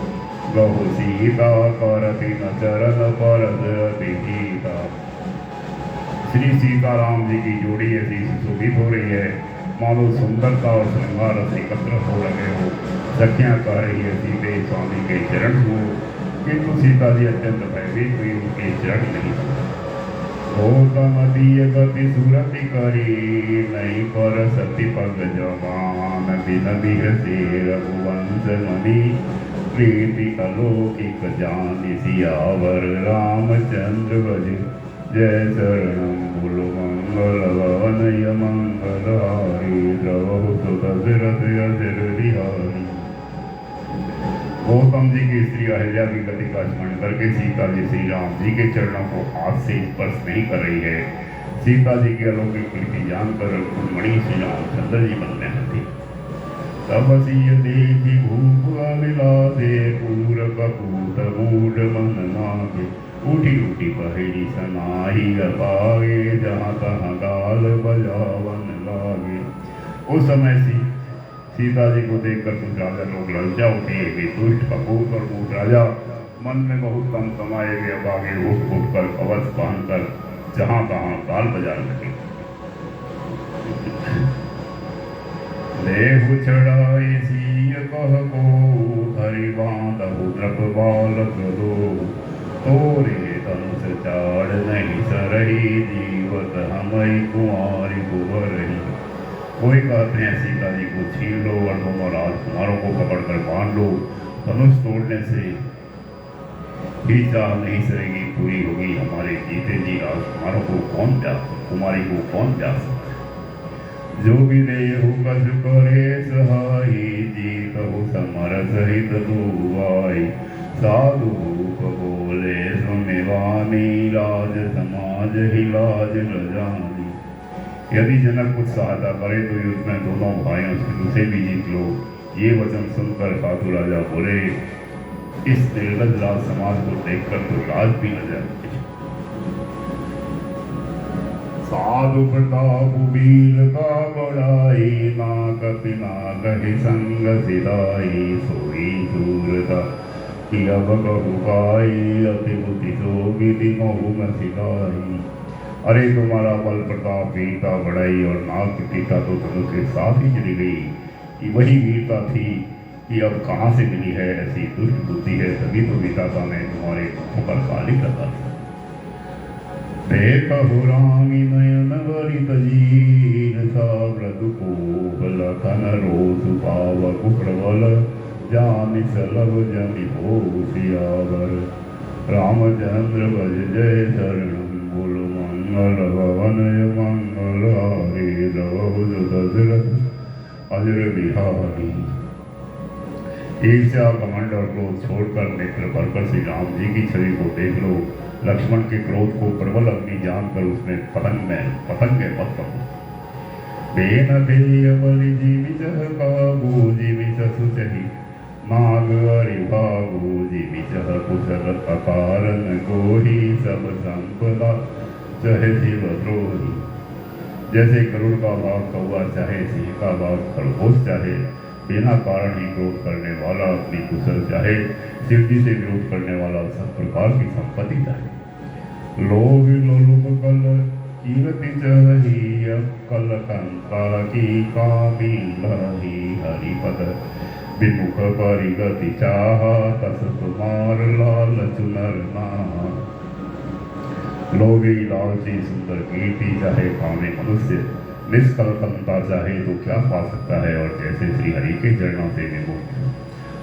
गहु सीता करति न चरण परद अति गीता। श्री सीताराम जी की जोड़ी ऐसी सुशोभित हो रही है मानो सुंदरता और श्रृंगार एकत्र हो रहे हो। सखियां कह रही है सीते स्वामी के चरण हो, किंतु सीता जी अत्यंत भयभीत हुई, उनके चरण नहीं सुना। गौतम दिय गति सुरति करी नहीं पर सती पग जवान। बिन बिहसे रघुवंश मणि प्रीति अलौकिक जानि सियावर। रामचंद्र भज जय शरणं बोलो मंगल भवनय मंगल हारी। द्रवहु सुदशरथ अजर बिहारी। गौतम जी की स्त्री अहिल्या की गति का स्मरण करके सीता जी श्री राम जी के चरणों को हाथ से स्पर्श नहीं कर रही है। सीता जी की अलौकिक प्रीति जानकर मणि श्री रामचंद्र जी बनने लगी। तब सिय देखी भूप अमिला दे पूर कपूत मूड मन नागे। उठी उठी पहेड़ी सनाही अपागे जहाँ तहाँ गाल बजावन उस समय सीता जी को देखकर कुछ राजा लोग ललचा उठे वे दुष्ट कपूत और कूट राजा मन में बहुत कम कमाए वे अब आगे उठ कर कवच पहनकर जहां तहां ताल बजा लगे। देहु चढ़ाए सिय कह को धरि बांधहु द्रप बालक दो तोरे धनुष चाड़ नहीं सरही जीवत हमई कुंवारी कुंवरही। कोई कहते हैं सीता जी को छीन लो और दोनों राजकुमारों को पकड़कर बांध लो, धनुष तोड़ने से ही चाह नहीं सरेगी पूरी होगी हमारे जीते जी राजकुमारों को कौन जा कुमारी को कौन जा सकता। जो भी देहु कछ करे सहाई जीत हो समर सहित दुआई साधु बोले सुनिवानी राज समाज ही लाज न जानी। यदि जनक कुछ सहायता करे तो युद्ध में दोनों भाइयों से भी जीत लो। ये वचन सुनकर साधु राजा बोले इस निर्लज राज समाज को देखकर तो राज भी न जाए। साधु प्रताप वीर का बड़ाई ना कपि ना कहि संग सिधाई सोई सूरता कि अब कहु पाई अति बुद्धि सोगी मोहु न सिधाई। अरे तुम्हारा बल प्रताप वीरता बढ़ाई और नाग की टीका तो धनुष के साथ ही चली गई कि वही वीरता थी कि अब कहाँ से मिली है ऐसी दुष्ट बुद्धि है तभी तो विधाता ने तुम्हारे मुखों पर काली लगा। देखहु रामी नयन वरित जीन साव्रत को लखन रोष पावक प्रबल जानि सलभ जनि हो सियावर। रामचंद्र भज जय शरणम बोल मंगल भवन मंगल हरे द्रवहु दशरथ अजर बिहारी। ईर्ष्या घमंड और क्रोध छोड़कर नेत्र भरकर श्री राम जी की छवि को देख लो। लक्ष्मण के क्रोध को प्रबल अग्नि जानकर उसमें पतंगे मत करो। बेन देय बलि जीवित काबू जीवित सुचहि नाग हरि भागु जीवित कुशल अकारन कोहि सब संपदा चाहे शिव द्रोही। जैसे गरुड़ का भाग कौआ चाहे सिंह का भाग खरगोश चाहे बिना कारण ही क्रोध करने वाला अपनी कुशल चाहे सिद्धि से विरोध करने वाला सब प्रकार की संपत्ति चाहे। लोभ लोलुप कल कीर्ति चही कल कंका की कामी लही हरिपद विमुख परिगति चाह तस तुम्हार लाल चुनर ना। लोभी लालची सुंदर कीर्ति चाहे कामे मनुष्य निष्कलंकता चाहे तो क्या पा सकता है। और जैसे श्री हरि के चरणों से विमुख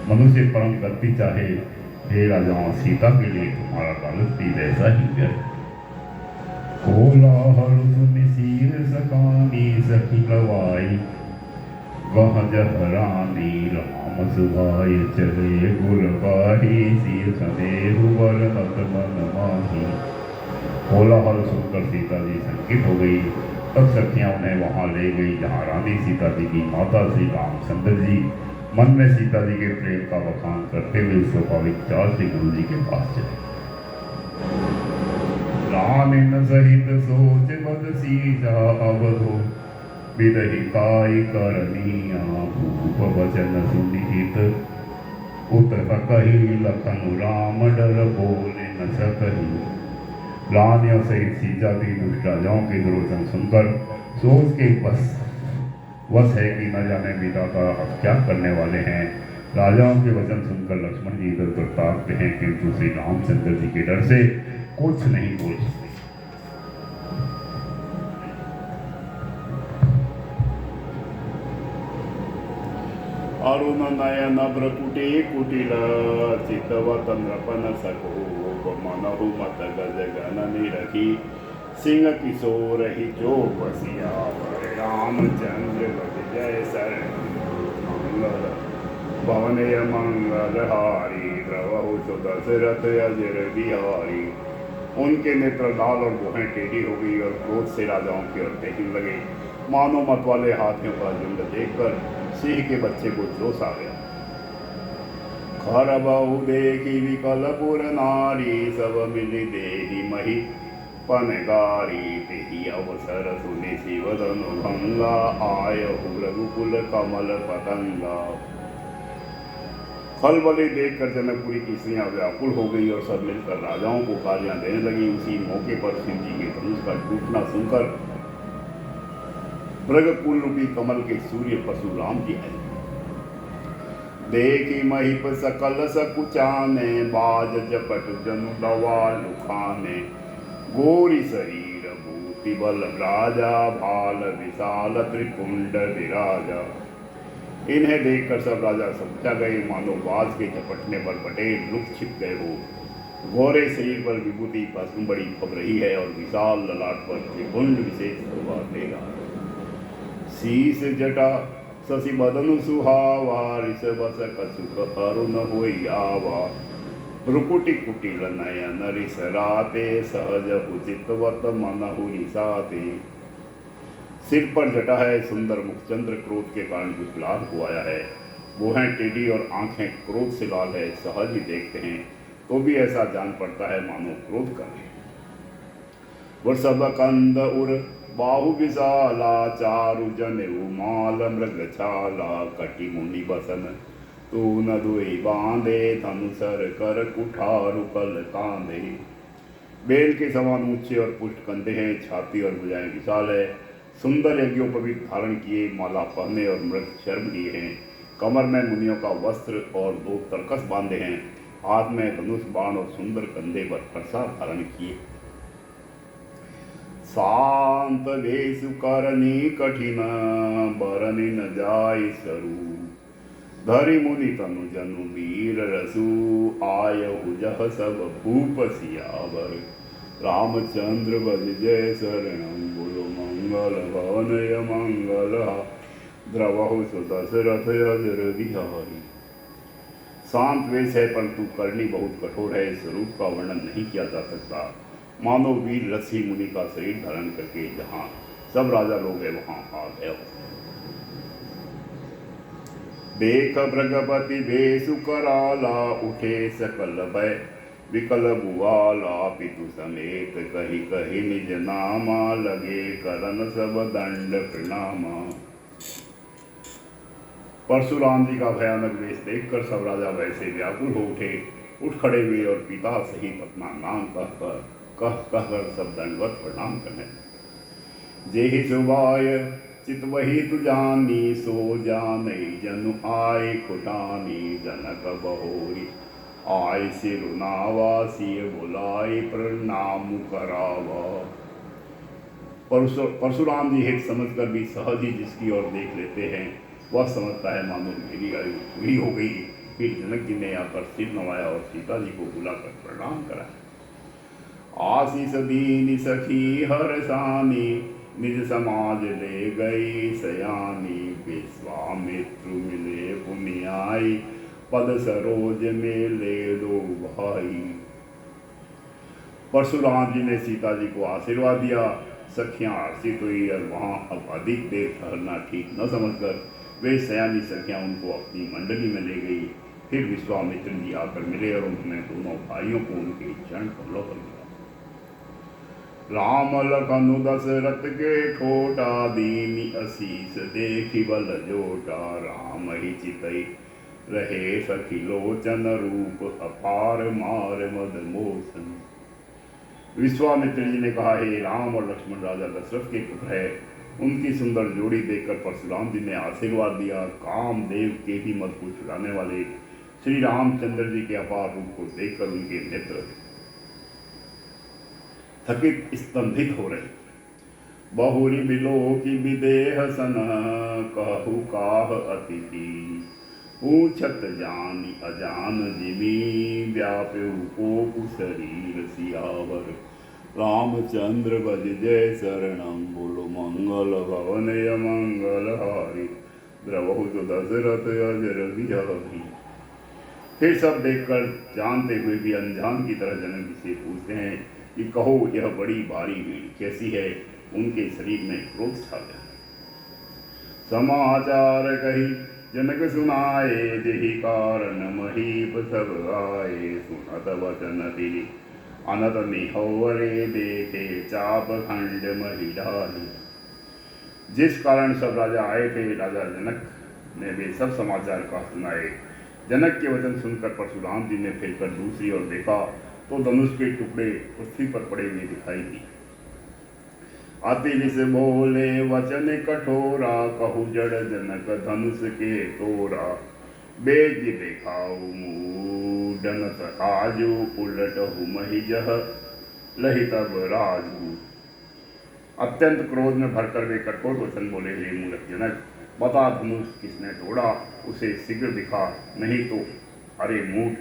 मनुष्य परम गति चाहे हे राजाओं सीता के लिए तुम्हारा लालच भी वैसा ही व्यर्थ। कोलाहल सुनि सीर सकानी सखी लवाई वह जहरानी राम सुभाय चले गुलबाही सिर सदेहु वर नत मन माही। कोलाहल सुनकर सीता जी संकित हो गई। तब सखियां उन्हें वहां ले गई जहां रानी सीता जी की माता श्री रामचंद्र जी मन में सीता जी के प्रेम का बखान करते हुए स्वाभाविक चाल से गुरु जी के पास चले। रानी न सहित सोच बद सीता अवधो विदहि काय करनिया भूप वचन सुनिहित उत सकहि लखन राम डर बोले न सकहि। रानियों सहित सीता जी दुष्ट राजाओं के दुर्वचन सुनकर सोच के वश है कि न जाने विधाता अब क्या करने वाले हैं। राजाओं के वचन सुनकर लक्ष्मण जी इधर उधर ताकते हैं किंतु श्री रामचंद्र जी के डर से कुछ नहीं बोल सकते। अरुण नयन भ्रकुटी कुटिल चितवत नृपन सको मनहु मत गज गण निरखी सिंह किशोर ही जो बसिया रामचंद्र जय शरण मंगल भवनय मंगल हारी द्रवहु दशरथ अजर बिहारी। उनके नेत्र लाल और भुहें टेढ़ी हो गई और क्रोध से राजाओं की ओर देखने लगे। मानो मत वाले हाथियों का झुंड देखकर सिंह के बच्चे को जोश आ गया। खर बहु देखी विकल पुर नारी सब मिली देही मही पनगारी तेही अव अवसर सुनि शिवधन भंगा, आय रघुकुल कमल पतंगा। खलबली देखकर जनकपुरी की स्त्रियां व्याकुल हो गई और सब मिलकर राजाओं को गालियां देने लगी। उसी मौके पर शिव जी के धनुष का टूटना सुनकर मृगकुल रूपी कमल के सूर्य परशुराम जी आए। देखी महिप सकल सकुचाने, बाज जपट जनु दवा लुखाने। गोरी शरीर भूति बल राजा, भाल विशाल त्रिपुंड विराजा। इन्हें देखकर सब राजा समझा गए, मानो बाज के झपटने पर पटेल लुक छिप गए हो। घोरे शरीर पर विभूति बड़ी फब रही है और विशाल ललाट पर त्रिपुंड विशेष शोभा दे रहा है। शीस जटा शशि बदन सुहावा, ऋषभ कछुक अरुण होई आवा। भ्रुकुटि कुटिल नयन रिस राते, सहज उचितवत मनहु निसाते। सिर पर जटा है, सुंदर मुख चंद्र क्रोध के कारण कुछ लाल को आया है। वो हैं टेढ़ी और आंखें क्रोध से लाल है। सहज ही देखते हैं तो भी ऐसा जान पड़ता है मानो क्रोध कर रहे। वृषभ कंद उर बाहु विशाला, चारु जनेऊ माल मृग छाला। कटि मुनि बसन तू न दुई बांधे, धनुसर कर कुठारु कल कांधे। बेल के समान ऊंचे और पुष्ट कंधे हैं, छाती और भुजाएं विशाल है। सुंदर यज्ञोपवीत धारण किए, माला पहने और मृग शर्म लिए हैं। कमर में मुनियों का वस्त्र और 2 तरकस बांधे हैं। हाथ में धनुष बाण और सुंदर कंधे पर फरसा धारण किए। शांत वेशु करनी कठिन, बरनि न जाय सरू। धरि मुनि तनु जनु वीर रसु, आयहु जह सब भूप सियावर। रामचंद्र बज जय शरणं, बोलो मंगल भवनय मंगल। द्रवहु सुदशरथ अजर बिहारी। शांत वेश है परंतु करनी बहुत कठोर है। स्वरूप का वर्णन नहीं किया जा सकता। मानो वीर रसी मुनि का शरीर धारण करके जहाँ सब राजा लोग है वहां आ गया। देख भृगपति वेशु कराला, उठे सकल भय विकल बुआला। पितु समेत कही कही निज नामा, लगे करन सब दंड प्रणामा। परशुराम जी का भयानक वेश देखकर सब राजा वैसे व्याकुल हो उठे। उठ खड़े हुए और पिता सहित अपना नाम कहकर सब दंडवत प्रणाम करने। जेहि सुबाय चित वही तु जानी, सो जानै जनु आय कुटानी। जनक बहोरी आय सिरुनावा, सिय बुलाए प्रणाम करावा। परशुराम जी हित समझकर भी सहज ही जिसकी ओर देख लेते हैं वह समझता है मानो मेरी आयु पूरी हो गई। फिर जनक जी ने आकर सिर नवाया और सीता जी को बुलाकर प्रणाम कराया। आशीष दीनी सखी हरसानी, निज समाज ले गई सयानी। विश्वामित्रु मिले पुनियाई, पद सरोज में ले दो भाई। परशुराम जी ने सीता जी को आशीर्वाद दिया। सखियां हर्षित हुई और वहां अब अधिक देर ठहरना ठीक न समझकर वे सयानी सखियां उनको अपनी मंडली में ले गई। फिर विश्वामित्र जी आकर मिले और उन्होंने दोनों भाइयों को उनके चरण कमलों पर दिया। राम लखन दशरथ के ठोटा, दीनी असीस देखी बल जोटा। राम ही चितई रहे सखी लोचन, रूप अपार मार मद मोसन। विश्वामित्र जी ने कहा, हे राम और लक्ष्मण राजा दशरथ के पुत्र है। उनकी सुंदर जोड़ी देखकर परशुराम जी ने आशीर्वाद दिया। कामदेव के भी मत को छुड़ाने वाले श्री रामचंद्र जी के अपार रूप को देखकर उनके नेत्र थकित स्तंभित हो रहे। बहुरी बिलो की विदेह सन, कहु काह अतिथि। पूछत जानी अजान जिमी, व्याप्यु कोपु शरीर सियावर। रामचंद्र बज जय शरणं, बोलो मंगल भवनय मंगल हारी। द्रवहु तो दशरथ अजर बिहारी। फिर सब देखकर जानते हुए भी अनजान की तरह जनक जी से पूछते हैं कि कहो यह बड़ी भारी भीड़ कैसी है। उनके शरीर में क्रोध छा गया। समाचार कही जनक सुनाए, जेहि कारण महीप सब आए। सुनत वचन ति अनत निहोरे देखे चाप खंड महिलानी। जिस कारण सब राजा आए थे, राजा जनक ने वे सब समाचार कहा सुनाए। जनक के वचन सुनकर परशुराम जी ने फिरकर दूसरी ओर देखा तो धनुष के टुकड़े पृथ्वी पर पड़े हुए दिखाई दिए। अति विष बोले वचन कठोरा, कहु जड़ जनक धनुष के तोरा। बेज देखाऊ मूडन आजू, उलट महिजह लही तब राजू। अत्यंत क्रोध में भरकर वे कठोर वचन बोले, हे मूर्ख जनक, बता धनुष किसने तोड़ा, उसे शीघ्र दिखा, नहीं तो अरे मूढ़,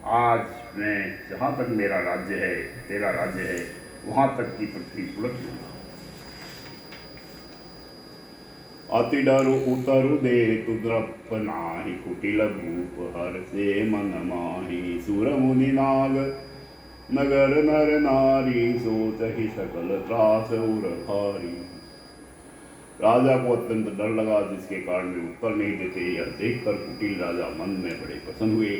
आज मैं जहाँ तक मेरा राज्य है, तेरा राज्य है, वहाँ तक की पृथ्वी उलट दूंगा। अति डरु उतरु दे तुद्रप नाही, कुटिल भूप हर से मन माही। सुर मुनि नाग नगर नर नारी, सोच ही सकल त्रास उर भारी। राजा को अत्यंत डर लगा, जिसके कारण वे उत्तर नहीं देते। यह देखकर कुटिल राजा मन में बड़े प्रसन्न हुए।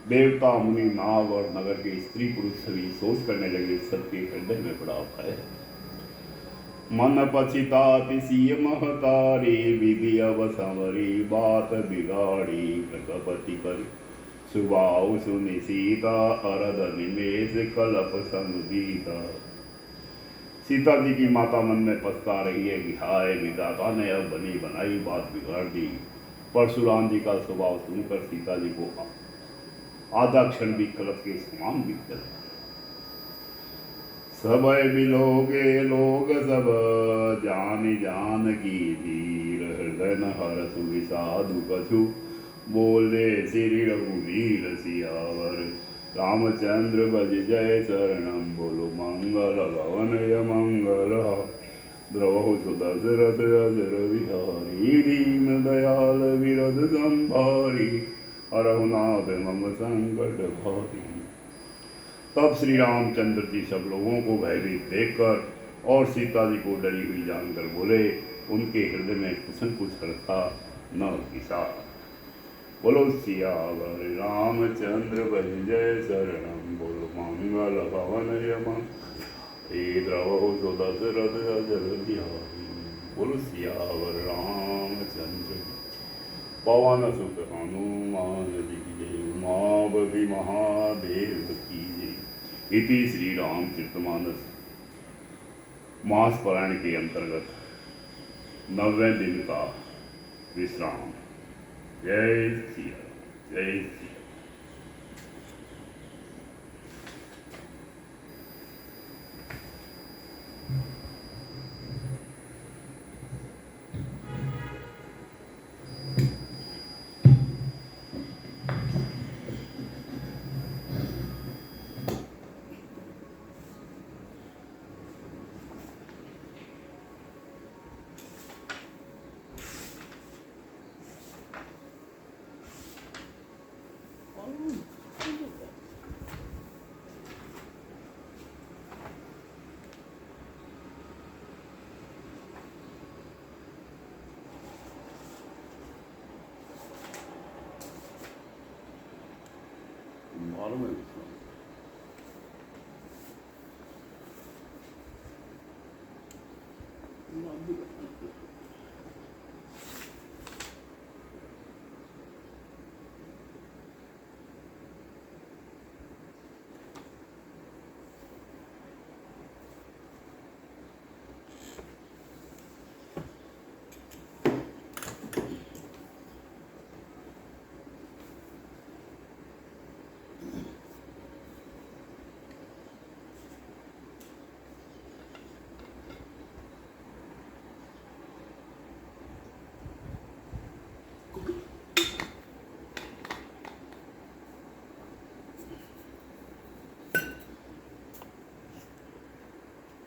देवता मुनि नाग और नगर के स्त्री पुरुष सभी सोच करने लगे, सबके हृदय में बड़ा भय है। मन पछिताति सिय महतारी, विधि अब संवरी बात बिगाड़ी। प्रकपति कर सुबाऊ सुनि सीता, अरद निमेष कलप संगीता। सीता जी की माता मन में पछता रही है कि हाय, विधाता ने अब बनी बनाई बात बिगाड़ दी। परशुराम जी का स्वभाव सुनकर सीता जी को आधा क्षण भी कलप के समान दिखता है। सबय बिलोगे लोग सब, जान जान की धीर। हृदय न हरसु विषादु कछु, बोले श्री रघुवीर सियावर। रामचंद्र भज जय शरणम, बोलो मंगल भवन य मंगल। द्रवहु दशरथ अजर विहारी, दीन दयाल विरद संभारी। हरहु नाथ मम संकट भारी। तब श्री रामचंद्र जी सब लोगों को भयभीत देखकर और सीता जी को डरी हुई जानकर बोले, उनके हृदय में कुछ हर्षा न किसा। बोलो सियावर रामचंद्र भज जय शरणम, बोलो मंगल भवन यम। हे द्रवहु दशरथ अजर बिहारी, बोलो सियावर रामचंद्र। पवन सुत हनुमान जी जय, उमापति महादेव की जय। इति श्री रामचरितमानस मास पारायण के अंतर्गत 90वें दिन का विश्राम। जय श्री राम, जय श्री राम। मालूम है